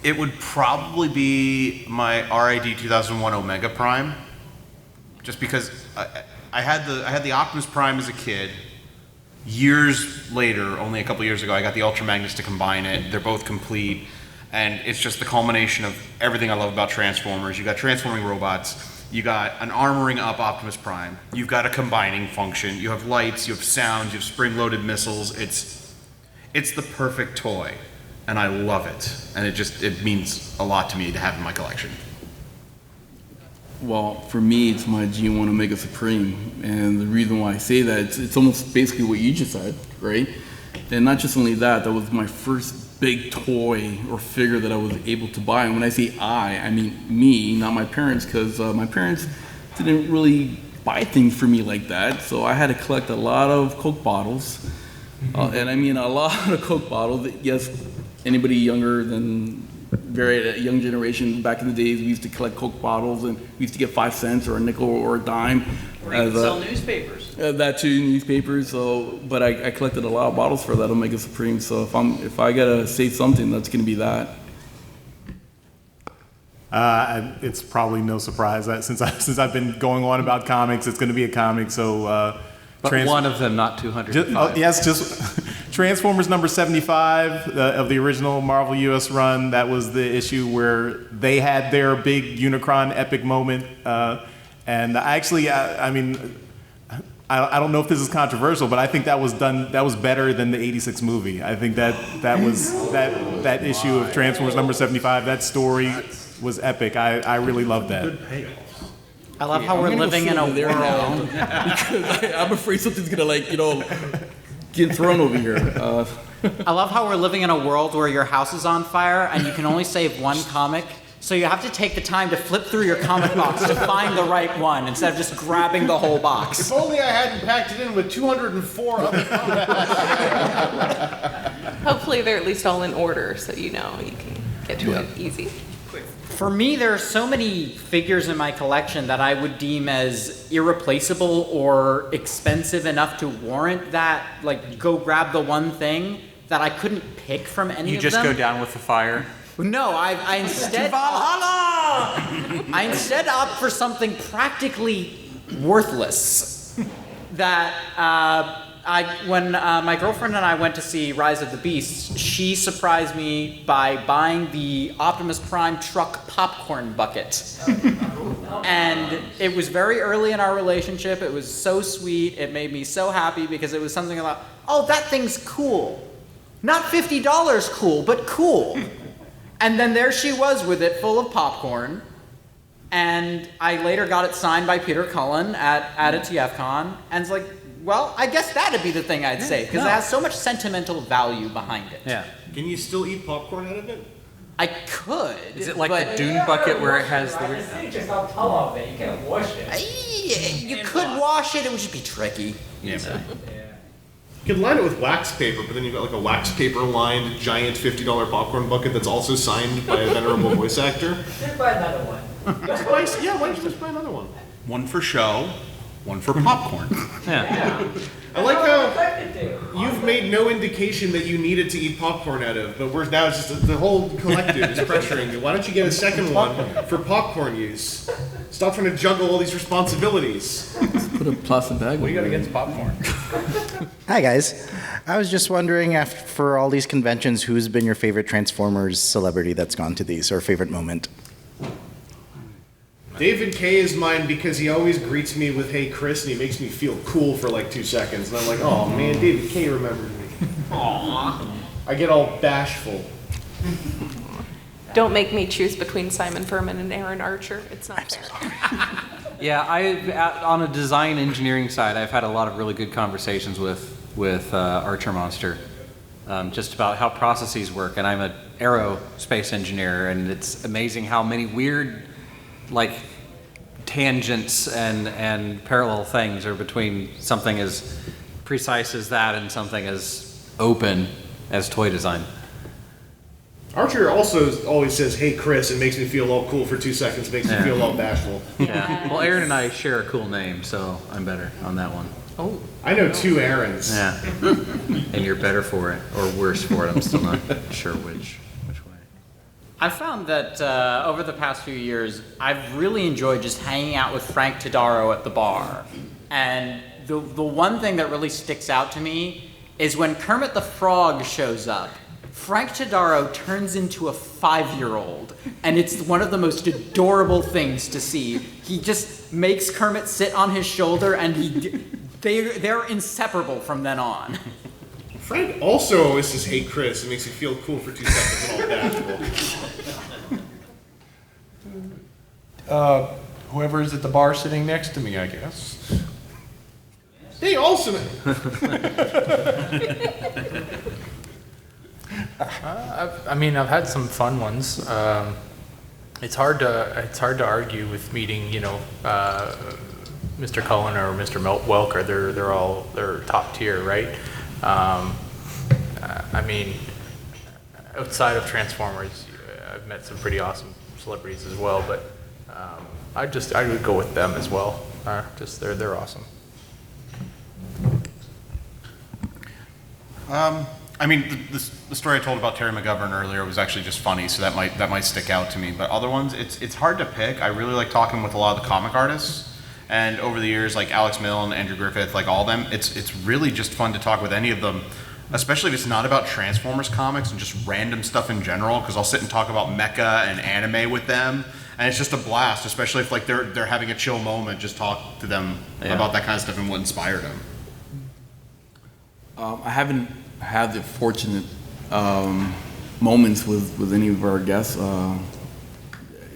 it would probably be my RID 2001 Omega Prime, just because I had the Optimus Prime as a kid. Years later, only a couple years ago, I got the Ultra Magnus to combine it. They're both complete, and it's just the culmination of everything I love about Transformers. You got transforming robots, you got an armoring up Optimus Prime, you've got a combining function, you have lights, you have sounds, you have spring-loaded missiles. It's the perfect toy, and I love it, and it means a lot to me to have in my collection. Well, for me, it's my G1 Omega Supreme, and the reason why I say that, it's almost basically what you just said, right? And not just only that, that was my first big toy or figure that I was able to buy. And when I say I mean me, not my parents, because my parents didn't really buy things for me like that. So I had to collect a lot of Coke bottles, and I mean a lot of Coke bottles. Yes, anybody younger than very young generation, back in the days, we used to collect Coke bottles, and we used to get 5 cents or a nickel or a dime. Or even sell newspapers. That too, newspapers. So, but I collected a lot of bottles for that Omega Supreme. So if I gotta say something, that's gonna be that. It's probably no surprise that since I've been going on about comics, it's going to be a comic. So, but one of them, not 205. Yes, just Transformers number 75 of the original Marvel US run. That was the issue where they had their big Unicron epic moment. And actually, I mean, I don't know if this is controversial, but I think that was better than the '86 movie. I think that issue of Transformers number 75, that story was epic. I really loved that. Good payoff. I love how we're living in a world. Because I'm afraid something's gonna get thrown over here. I love how we're living in a world where your house is on fire and you can only save one comic. So you have to take the time to flip through your comic box to find the right one instead of just grabbing the whole box. If only I hadn't packed it in with 204 other comics. Hopefully they're at least all in order so you can get to it easy. For me, there are so many figures in my collection that I would deem as irreplaceable or expensive enough to warrant that, go grab the one thing that I couldn't pick from any of them. You just go down with the fire? No, I instead opt for something practically worthless. That when my girlfriend and I went to see Rise of the Beasts, she surprised me by buying the Optimus Prime truck popcorn bucket. And it was very early in our relationship. It was so sweet. It made me so happy because it was something about, oh, that thing's cool. Not $50 cool, but cool. And then there she was with it full of popcorn. And I later got it signed by Peter Cullen at a TFcon. And it's like, well, I guess that'd be the thing I'd say, because it has so much sentimental value behind it. Yeah. Can you still eat popcorn out of it? I could. Is it like the Dune bucket where it has the... It's just on top of it. You can't wash it. You could wash it. It would just be tricky. Yeah. You could line it with wax paper, but then you've got a wax paper lined giant $50 popcorn bucket that's also signed by a venerable voice actor. Just buy another one. Why don't you just buy another one? One for show, one for popcorn. Yeah. I like how you've made no indication that you needed to eat popcorn out of, but now it's just the whole collective is pressuring you. Why don't you get a second one for popcorn use? Stop trying to juggle all these responsibilities. Put a plastic bag. What do you got against popcorn? Hi guys. I was just wondering, for all these conventions, who's been your favorite Transformers celebrity that's gone to these, or favorite moment? David K is mine because he always greets me with "Hey Chris," and he makes me feel cool for 2 seconds. And I'm like, oh man, David K remembered me. I get all bashful. Don't make me choose between Simon Furman and Aaron Archer. It's not fair. Yeah, on a design engineering side, I've had a lot of really good conversations with Archer Monster, just about how processes work. And I'm an aerospace engineer, and it's amazing how many weird, like, tangents and parallel things are between something as precise as that and something as open as toy design. Archer also always says, "Hey, Chris," and makes me feel all cool for 2 seconds. Makes me feel all bashful. Yeah. Well, Aaron and I share a cool name, so I'm better on that one. Oh. I know 2 Aarons. Yeah. And you're better for it, or worse for it. I'm still not sure which way. I've found that over the past few years, I've really enjoyed just hanging out with Frank Todaro at the bar. And the one thing that really sticks out to me is when Kermit the Frog shows up, Frank Todaro turns into a 5-year-old, and it's one of the most adorable things to see. He just makes Kermit sit on his shoulder, and they're inseparable from then on. Frank also always says, "Hey, Chris," and makes me feel cool for 2 seconds and all bashful. Whoever is at the bar sitting next to me, I guess. They also. I've had some fun ones. It's hard to argue with meeting, Mr. Cullen or Mr. Welker. They're top tier, right? Outside of Transformers, I've met some pretty awesome celebrities as well, but I would go with them as well. They're awesome. The story I told about Terry McGovern earlier was actually just funny, so that might stick out to me. But other ones, it's hard to pick. I really like talking with a lot of the comic artists, and over the years, like Alex Milne, Andrew Griffith, like all of them, it's really just fun to talk with any of them, especially if it's not about Transformers comics and just random stuff in general. Because I'll sit and talk about mecha and anime with them, and it's just a blast, especially if like they're having a chill moment. Just talk to them about that kind of stuff and what inspired them. I haven't had the fortunate moments with any of our guests.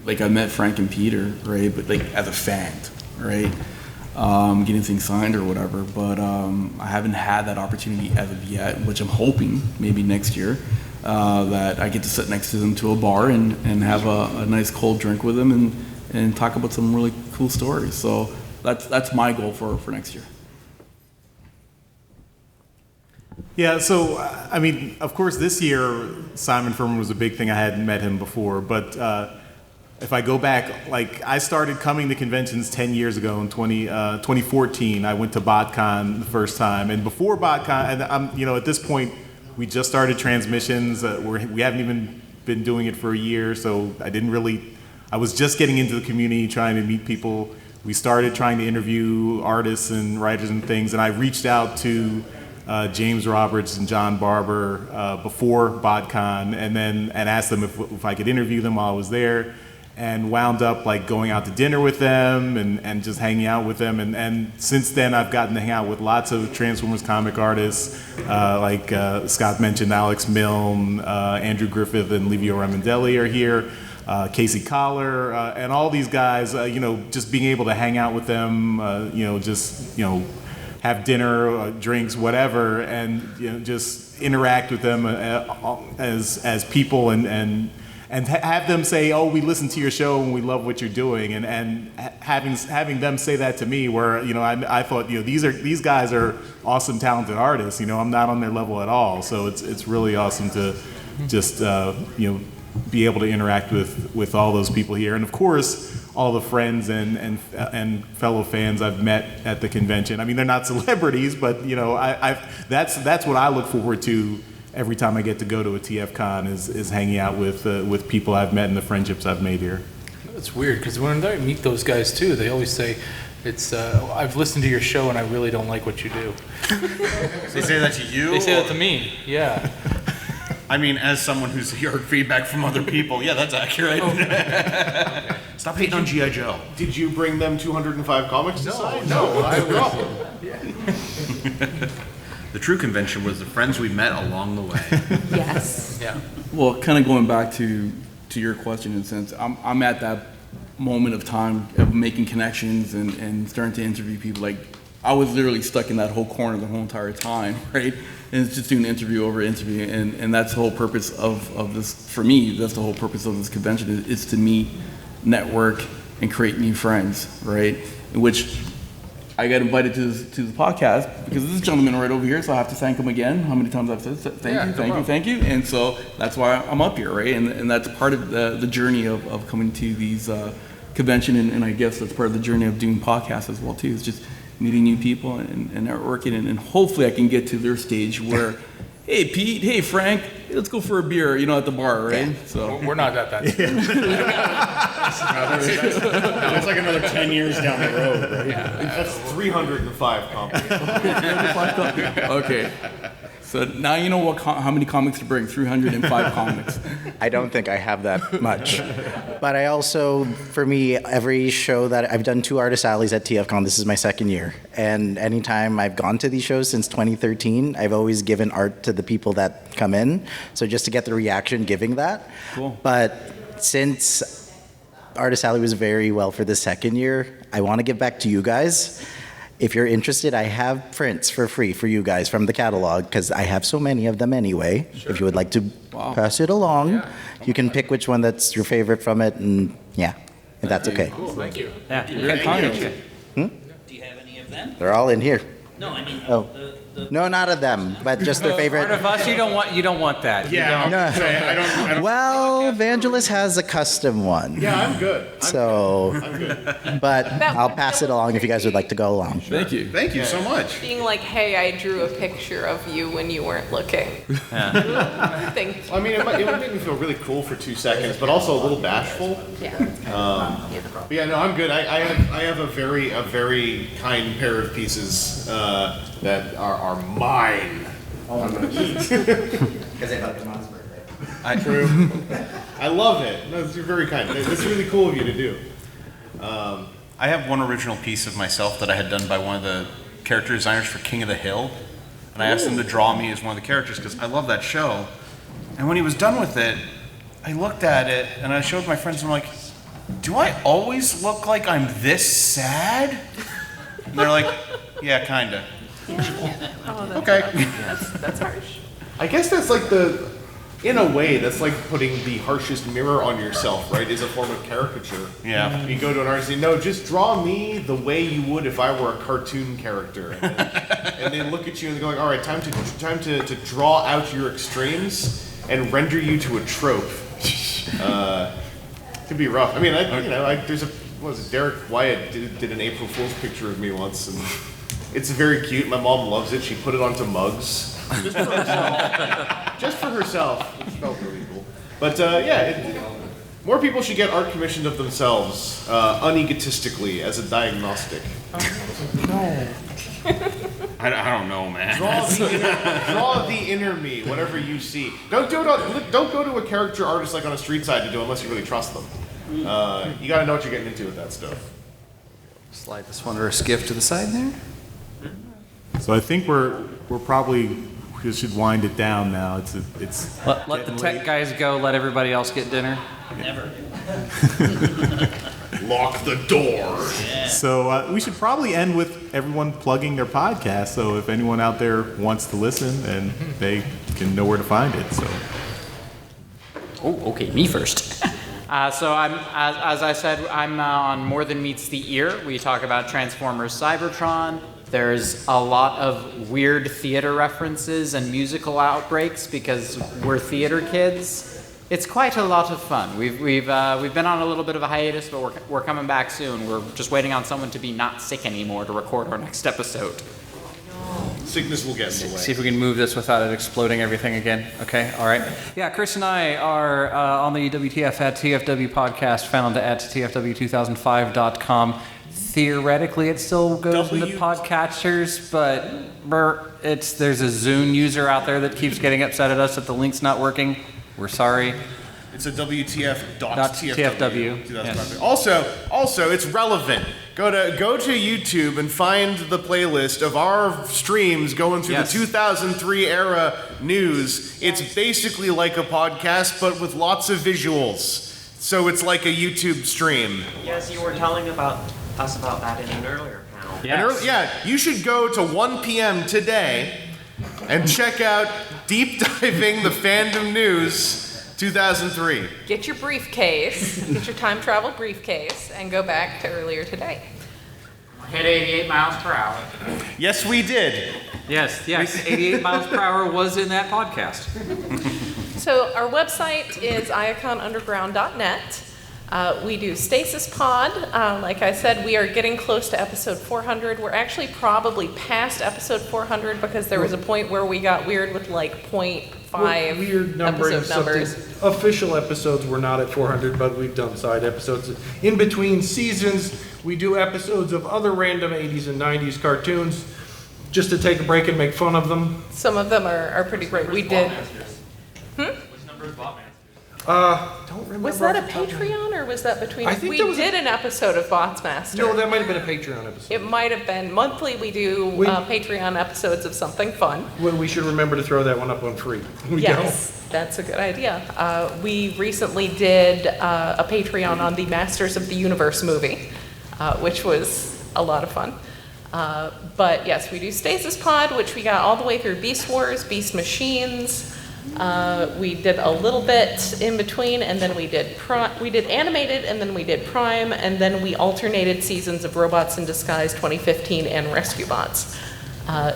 Like I met Frank and Peter, right? But like as a fan, right? Getting things signed or whatever. But I haven't had that opportunity as of yet, which I'm hoping maybe next year that I get to sit next to them to a bar and have a nice cold drink with them and talk about some really cool stories. So that's my goal for next year. Yeah, so, of course, this year, Simon Furman was a big thing. I hadn't met him before, but if I go back, like, I started coming to conventions 10 years ago in 2014. I went to BotCon the first time, and before BotCon, and at this point, we just started transmissions. We haven't even been doing it for a year, so I was just getting into the community, trying to meet people. We started trying to interview artists and writers and things, and I reached out to James Roberts and John Barber before BotCon, and asked them if I could interview them while I was there, and wound up like going out to dinner with them and just hanging out with them, and since then I've gotten to hang out with lots of Transformers comic artists, like Scott mentioned, Alex Milne, Andrew Griffith and Livio Ramondelli are here, Casey Collar, and all these guys. Just being able to hang out with them, have dinner, drinks, whatever, and just interact with them as people, and have them say, "Oh, we listened to your show and we love what you're doing," and having them say that to me, where I thought these guys are awesome, talented artists. I'm not on their level at all, so it's really awesome to just be able to interact with all those people here, and of course all the friends and fellow fans I've met at the convention. They're not celebrities, but that's what I look forward to every time I get to go to a TFcon is hanging out with people I've met and the friendships I've made here. It's weird because when I meet those guys too, they always say, I've listened to your show and I really don't like what you do. They say that to you? They say that to me, yeah. As someone who's heard feedback from other people, yeah, that's accurate. Stop hating on G.I. Joe. Did you bring them 205 comics to sign? No, I will. The true convention was the friends we met along the way. Yes. Yeah. Well, kind of going back to your question in a sense, I'm at that moment of time of making connections and starting to interview people. Like, I was literally stuck in that whole corner the whole entire time, right? And it's just doing interview over interview, and that's the whole purpose of this, for me, that's the whole purpose of this convention, is to meet, network, and create new friends, right? In which I got invited to the podcast because this gentleman right over here, so I have to thank him again. How many times I've said thank you. And so that's why I'm up here, right? And that's part of the journey of coming to these convention, and I guess that's part of the journey of doing podcasts as well too, is just meeting new people and networking, and hopefully I can get to their stage where, hey Pete, hey Frank, hey, let's go for a beer, at the bar, right? Yeah. So we're not at that stage. That's like another 10 years down the road, right? That's 305 comics. Okay. So now you know how many comics to bring, 305 comics. I don't think I have that much. But I also, for me, every show that I've done 2 artist alleys at TFcon, this is my 2nd year. And anytime I've gone to these shows since 2013, I've always given art to the people that come in. So just to get the reaction, giving that. Cool. But since Artist Alley was very well for the 2nd year, I want to give back to you guys. If you're interested, I have prints for free for you guys from the catalog, because I have so many of them anyway. Sure. If you would like to pass it along, you can pick which one that's your favorite from it, and if that's okay. Cool, thank you. Yeah. Thank you. Do you have any of them? They're all in here. No, I mean, No, not of them, but just their favorite. Part of us, you don't want that. Yeah. No. I don't. Well, Vangelis has a custom one. Yeah, I'm good. I'm good. But I'll pass it along if you guys would like to go along. Thank you. Thank you so much. Being like, hey, I drew a picture of you when you weren't looking. Thank you. I mean, it would make me feel really cool for 2 seconds, but also a little bashful. Yeah. But yeah, no, I'm good. I have a very kind pair of pieces that are mine. I'm gonna eat. Because I thought it was Mom's birthday. True. I love it. No, you're very kind. It's really cool of you to do. I have one original piece of myself that I had done by one of the character designers for King of the Hill. And I asked him to draw me as one of the characters because I love that show. And when he was done with it, I looked at it and I showed my friends, and I'm like, do I always look like I'm this sad? And they're like, yeah, kinda. Oh, Okay. That's harsh. I guess that's like in a way, that's like putting the harshest mirror on yourself, right? Is a form of caricature. Yeah. You go to an artist and say, no, just draw me the way you would if I were a cartoon character. And they look at you and they're going, all right, time to draw out your extremes and render you to a trope. It could be rough. I mean, Derek Wyatt did an April Fool's picture of me once, and it's very cute. My mom loves it. She put it onto mugs. Just for herself. Just for herself. Which felt really cool. But more people should get art commissioned of themselves, unegotistically, as a diagnostic. No. I don't know, man. Draw the inner me, whatever you see. Don't go to a character artist like on a street side to do unless you really trust them. You got to know what you're getting into with that stuff. Slide this one or a skiff to the side there. So I think we're probably just should wind it down now. It's Let the tech guys go. Let everybody else get dinner. never. Lock the door. So we should probably end with everyone plugging their podcast. So if anyone out there wants to listen, and they can know where to find it. So. Oh, okay, me first. So I'm, as I said, I'm on More Than Meets the Ear. We talk about Transformers Cybertron. There's a lot of weird theater references and musical outbreaks because we're theater kids. It's quite a lot of fun. We've been on a little bit of a hiatus, but we're coming back soon. We're just waiting on someone to be not sick anymore to record our next episode. Sickness will get in the way. See if we can move this without it exploding everything again. Okay, all right. Yeah, Chris and I are on the WTF TFW podcast, found at tfw2005.com. Theoretically, it still goes into podcatchers, but there's a Zune user out there that keeps getting upset at us that the link's not working. We're sorry. It's a WTF TFW. 2005. Also, it's relevant. Go to YouTube and find the playlist of our streams going through the 2003 era news. It's basically like a podcast, but with lots of visuals. So it's like a YouTube stream. Yes, you were telling us about that in an earlier panel. You should go to 1 p.m. today and check out Deep Diving the Fandom News 2003. Get your briefcase, get your time travel briefcase, and go back to earlier today. Hit 88 miles per hour. Yes, we did. Yes, 88 miles per hour was in that podcast. So our website is iaconunderground.net. We do Stasis Pod. Like I said, we are getting close to episode 400. We're actually probably past episode 400 because there was a point where we got weird with like 0.5 weird numbering episode numbers. Official episodes were not at 400, but we've done side episodes. In between seasons, we do episodes of other random 80s and 90s cartoons just to take a break and make fun of them. Some of them are pretty great. We did. Which number is Botman? Don't remember. Was that a Patreon or was that between? I think we there was did an episode of Botsmaster. No, that might have been a Patreon episode. It might have been. Monthly we do Patreon episodes of something fun. Well, we should remember to throw that one up on free. Yes, that's a good idea. We recently did a Patreon on the Masters of the Universe movie, which was a lot of fun. But yes, we do Stasis Pod, which we got all the way through Beast Wars, Beast Machines. We did a little bit in between, and then we did animated, and then we did Prime, and then we alternated seasons of Robots in Disguise 2015 and Rescue Bots.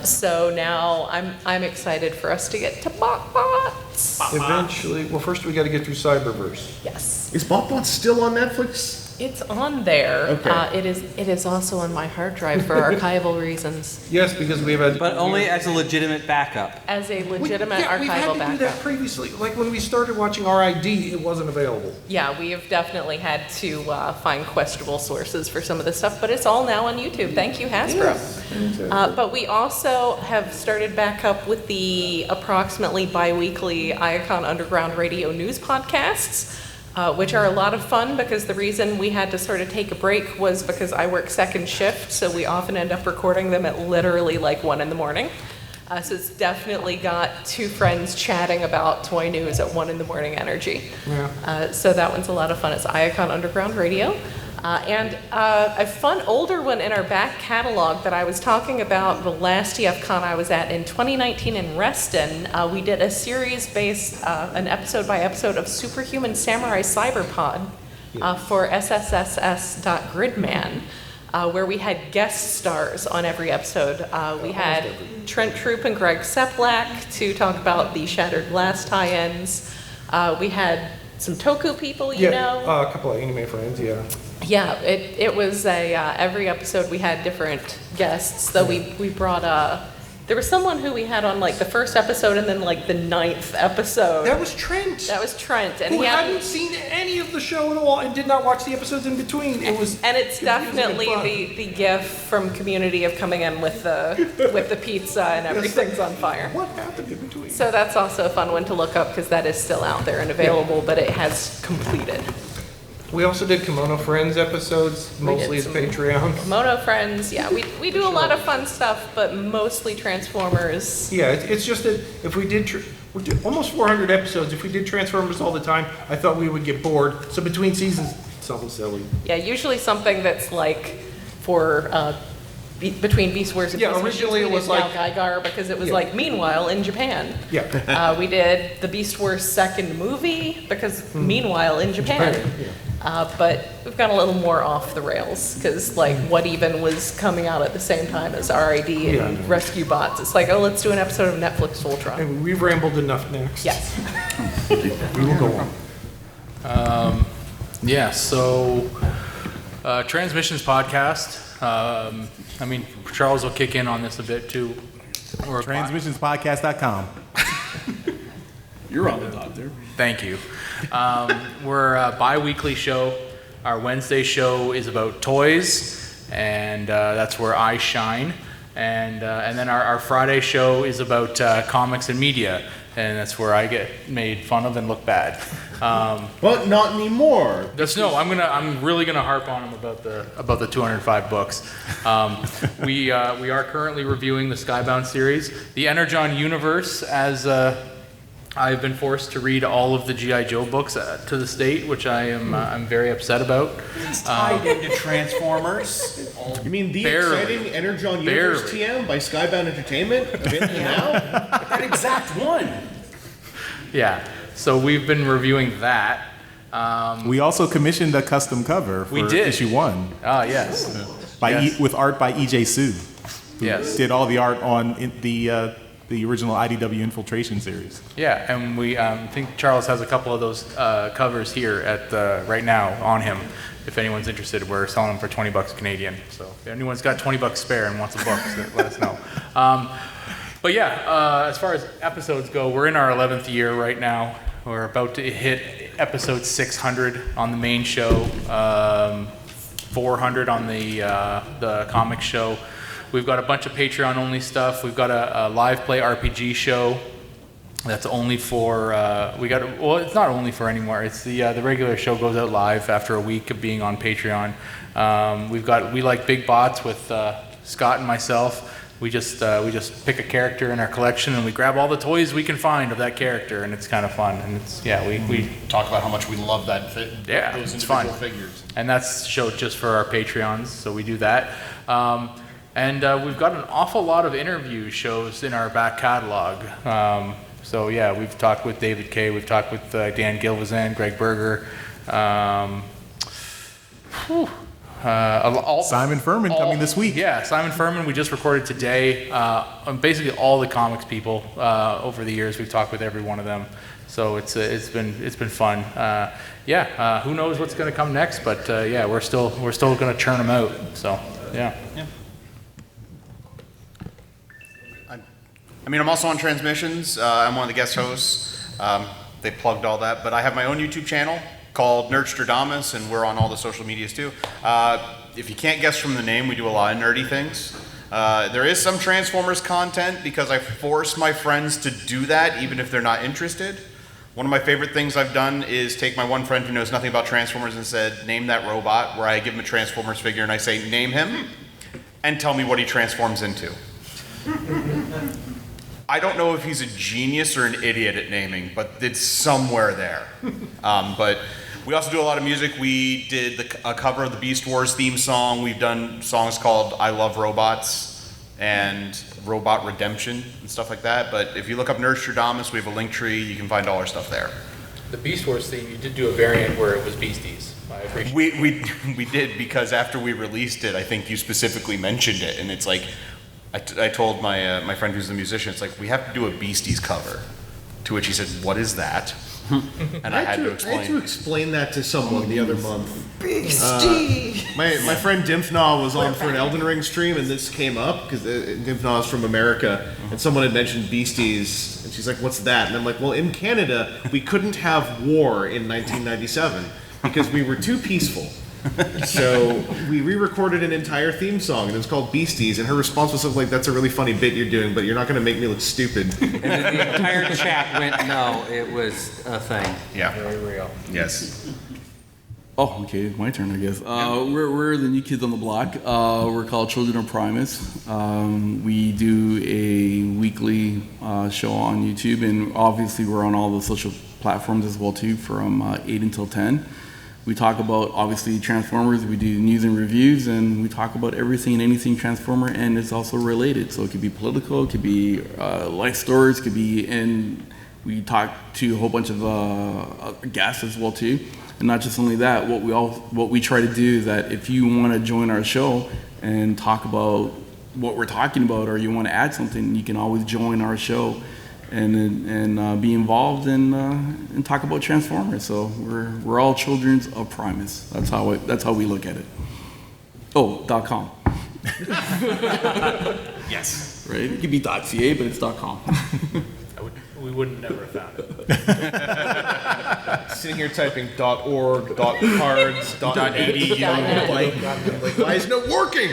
So now I'm excited for us to get to BotBots. Eventually, well, first we got to get through Cyberverse. Yes. Is BotBots still on Netflix? It's on there. Okay. It is also on my hard drive for archival reasons. Yes, because we have had. But only as a legitimate backup. As a legitimate we've had archival to backup. do that previously. Like when we started watching RID, it wasn't available. Yeah, we have definitely had to find questionable sources for some of this stuff, but it's all now on YouTube. Thank you, Hasbro. But we also have started back up with the approximately bi-weekly Iacon Underground radio news podcasts, which are a lot of fun because the reason we had to sort of take a break was because I work second shift, so we often end up recording them at literally like 1 in the morning. So it's definitely got two friends chatting about toy news at 1 in the morning energy. Yeah. So that one's a lot of fun. It's Iacon Underground Radio. And a fun older one in our back catalog that I was talking about the last TFcon I was at in 2019 in Reston. We did a series based, an episode by episode of Superhuman Samurai Cyberpod for SSSS.Gridman. Where we had guest stars on every episode. We had Trent Troop and Greg Seplak to talk about the Shattered Glass tie-ins. We had some Toku people, you know. A couple of anime friends, yeah. Yeah, it was every episode we had different guests. So we brought there was someone who we had on like the first episode and then like the 9th episode. That was Trent. And who he hadn't seen any of the show at all and did not watch the episodes in between. It was and it's definitely the gif from Community of coming in with the pizza and everything's on fire. What happened in between? So that's also a fun one to look up because that is still out there and available, but it has completed. We also did Kimono Friends episodes, mostly as Patreon. Kimono Friends, yeah. We do a lot of fun stuff, but mostly Transformers. Yeah, it's just that if we did, we're almost 400 episodes. If we did Transformers all the time, I thought we would get bored. So between seasons, something silly. Yeah, usually something that's like for between Beast Wars and Beast originally Machines, it was we did like Gal Geiger because it was like meanwhile in Japan. Yeah. We did the Beast Wars second movie because meanwhile in Japan. But we've gone a little more off the rails because like What Even was coming out at the same time as RID and Rescue Bots. It's like, oh, let's do an episode of Netflix Voltron. And we've rambled enough next. Yes. We will go on. So Transmissions Podcast. I mean, Charles will kick in on this a bit too. Transmissionspodcast.com. You're on the dot there. Thank you. We're a bi-weekly show. Our Wednesday show is about toys, and that's where I shine. And then our Friday show is about comics and media, and that's where I get made fun of and look bad. But not anymore. I'm really gonna harp on him about the 205 books. We are currently reviewing the Skybound series, the Energon universe, as I've been forced to read all of the G.I. Joe books to the state, which I'm very upset about. It's tied into Transformers. You mean the Barely. exciting Energon Universe TM by Skybound Entertainment? Available now? That exact one. Yeah, so we've been reviewing that. We also commissioned a custom cover for We did. issue 1. Ah, yes. With art by E.J. Sue. Who Yes. did all the art on the original IDW Infiltration series. Yeah, and we think Charles has a couple of those covers here right now on him. If anyone's interested, we're selling them for $20 Canadian. So if anyone's got $20 spare and wants a book, let us know. But yeah, as far as episodes go, we're in our 11th year right now. We're about to hit episode 600 on the main show, 400 on the comic show. We've got a bunch of Patreon-only stuff. We've got a live play RPG show that's only for it's not only for anymore. It's the regular show goes out live after a week of being on Patreon. We like big bots with Scott and myself. We just pick a character in our collection and we grab all the toys we can find of that character, and it's kind of fun. And we talk about how much we love those it's individual fun. figures. And that's show just for our Patreons, so we do that. And we've got an awful lot of interview shows in our back catalog. So yeah, we've talked with David Kay, we've talked with Dan Gilvezan, Greg Berger. Simon Furman coming this week. Yeah, Simon Furman, we just recorded today. Basically all the comics people over the years, we've talked with every one of them. So it's been fun. Who knows what's going to come next? But we're still going to churn them out. So yeah. I mean, I'm also on Transmissions. I'm one of the guest hosts. They plugged all that, but I have my own YouTube channel called Nerdstradamus, and we're on all the social medias too. If you can't guess from the name, we do a lot of nerdy things. There is some Transformers content because I force my friends to do that even if they're not interested. One of my favorite things I've done is take my one friend who knows nothing about Transformers and said, name that robot, where I give him a Transformers figure and I say, name him, and tell me what he transforms into. I don't know if he's a genius or an idiot at naming, but it's somewhere there. But we also do a lot of music. We did a cover of the Beast Wars theme song. We've done songs called I Love Robots and Robot Redemption and stuff like that. But if you look up Nerdstradamus, we have a link tree. You can find all our stuff there. The Beast Wars theme, you did do a variant where it was Beasties. I appreciate we did, because after we released it, I think you specifically mentioned it, and it's like, I told my friend who's the musician, it's like, we have to do a Beasties cover. To which he said, what is that? And I had to explain. I had to explain that to someone the other month. Beastie! My friend Dimfnaw was on for an Elden Ring stream, and this came up, because Dimfnaw is from America, and someone had mentioned Beasties, and she's like, what's that? And I'm like, well, in Canada, we couldn't have war in 1997, because we were too peaceful. So we re-recorded an entire theme song, and it was called Beasties, and her response was something like, that's a really funny bit you're doing, but you're not going to make me look stupid. And then the entire chat went, no, it was a thing. Yeah. Very real. Yes. Oh, okay, my turn, I guess. We're the new kids on the block. We're called Children of Primus. We do a weekly show on YouTube, and obviously we're on all the social platforms as well too, from 8 until 10. We talk about, obviously, Transformers, we do news and reviews, and we talk about everything and anything Transformer, and it's also related. So it could be political, it could be life stories, it could be, and we talk to a whole bunch of guests as well too. And not just only that, what we try to do is that if you want to join our show and talk about what we're talking about, or you want to add something, you can always join our show and be involved and talk about Transformers. So we're all children of Primus. That's how we look at it. Oh, .com. Yes. Right. It could be .ca, but it's .com. We wouldn't never have found it. Sitting here typing .org, .cards, .edu, like, why isn't it working?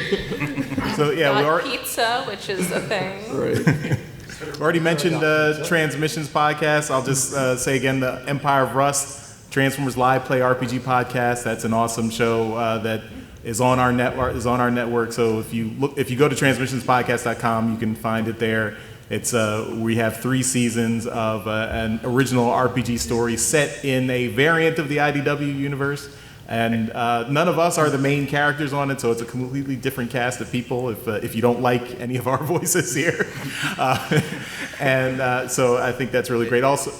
So yeah, we are pizza, which is a thing. Right. We already mentioned the Transmissions podcast. I'll just say again, the Empire of Rust Transformers Live Play RPG Podcast. That's an awesome show that is on our network. So if you go to transmissionspodcast.com, you can find it there. It's we have 3 seasons of an original RPG story set in a variant of the IDW universe. And none of us are the main characters on it, so it's a completely different cast of people if you don't like any of our voices here. So I think that's really great. Also,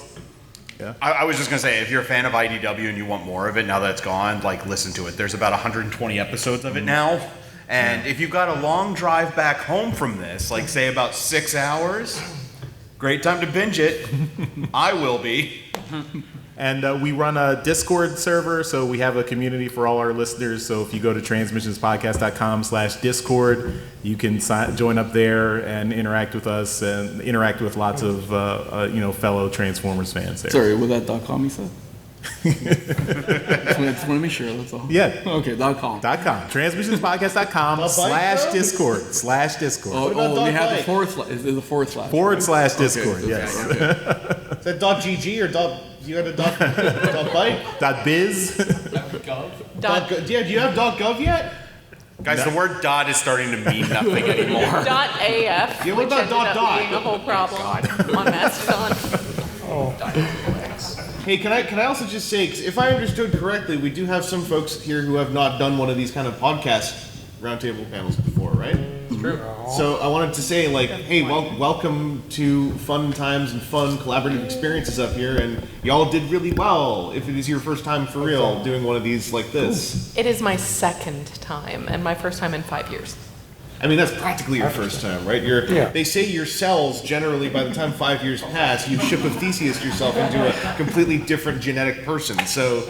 yeah. I was just going to say, if you're a fan of IDW and you want more of it now that it's gone, like, listen to it. There's about 120 episodes of it now. And if you've got a long drive back home from this, like, say, about 6 hours, great time to binge it. I will be. And we run a Discord server, so we have a community for all our listeners. So if you go to transmissionspodcast.com/Discord, you can join up there and interact with us and interact with lots of fellow Transformers fans there. Sorry, was that .com you said? Just want to make sure, that's all. Yeah. Okay, .com. Transmissionspodcast.com/Discord. Oh, they have the forward slash. Is it the forward slash? /Discord, okay, yes. Okay. Is that .gg or you got a .bike? .biz? Do you have .gov yet? Guys, the word dot is starting to mean nothing anymore. .af, Yeah, what which about ended up dot? being a whole problem on Mastodon. Hey, can I also just say, 'cause if I understood correctly, we do have some folks here who have not done one of these kind of podcast roundtable panels before, right? It's true. So I wanted to say, like, hey, welcome to fun times and fun collaborative experiences up here, and y'all did really well. If it is your first time for real doing one of these like this, It is my second time and my first time in 5 years. I mean that's practically your first time, right? They say your cells generally, by the time 5 years pass, you ship of Theseus yourself into a completely different genetic person. So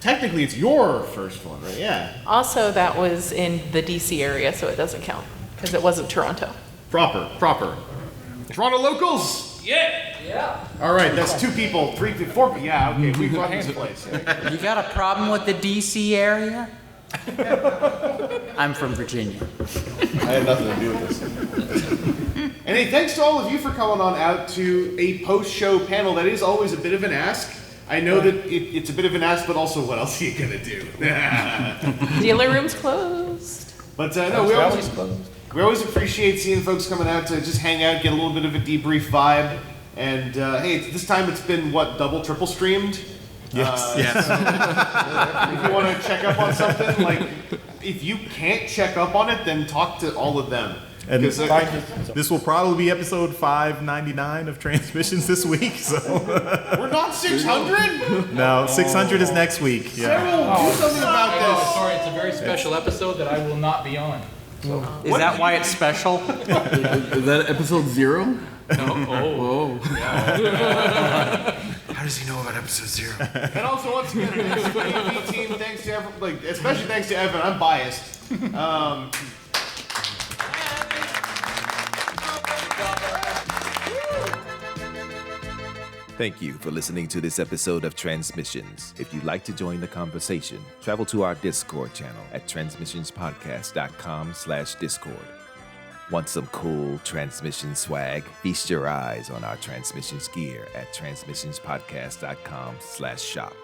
technically, it's your first one, right? Yeah. Also, that was in the DC area, so it doesn't count because it wasn't Toronto. Proper. Toronto locals. Yeah. All right, that's 2 people, 3 people, 4 people. Yeah, okay, we run this place. You got a problem with the DC area? I'm from Virginia. I had nothing to do with this. And hey, thanks to all of you for coming on out to a post-show panel. That is always a bit of an ask. I know that it's a bit of an ask, but also what else are you going to do? Dealer room's closed. But no, we always appreciate seeing folks coming out to just hang out, get a little bit of a debrief vibe. And hey, this time it's been, double, triple streamed? Yes. If you want to check up on something, like, if you can't check up on it, then talk to all of them. And this will probably be episode 599 of Transmissions this week. So we're not 600? No, 600 is next week. Yeah. Do something about this. Sorry, it's a very special episode that I will not be on. Is that why it's special? Is that episode 0? Oh. How does he know about episode 0? And also, once again, thanks to the AV team, thanks to especially thanks to Evan. I'm biased. Thank you for listening to this episode of Transmissions. If you'd like to join the conversation, travel to our Discord channel at transmissionspodcast.com/Discord. Want some cool transmission swag? Feast your eyes on our transmissions gear at transmissionspodcast.com/shop.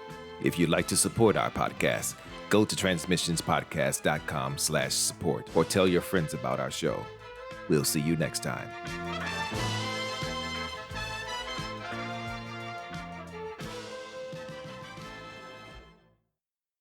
If you'd like to support our podcast, go to transmissionspodcast.com/support or tell your friends about our show. We'll see you next time.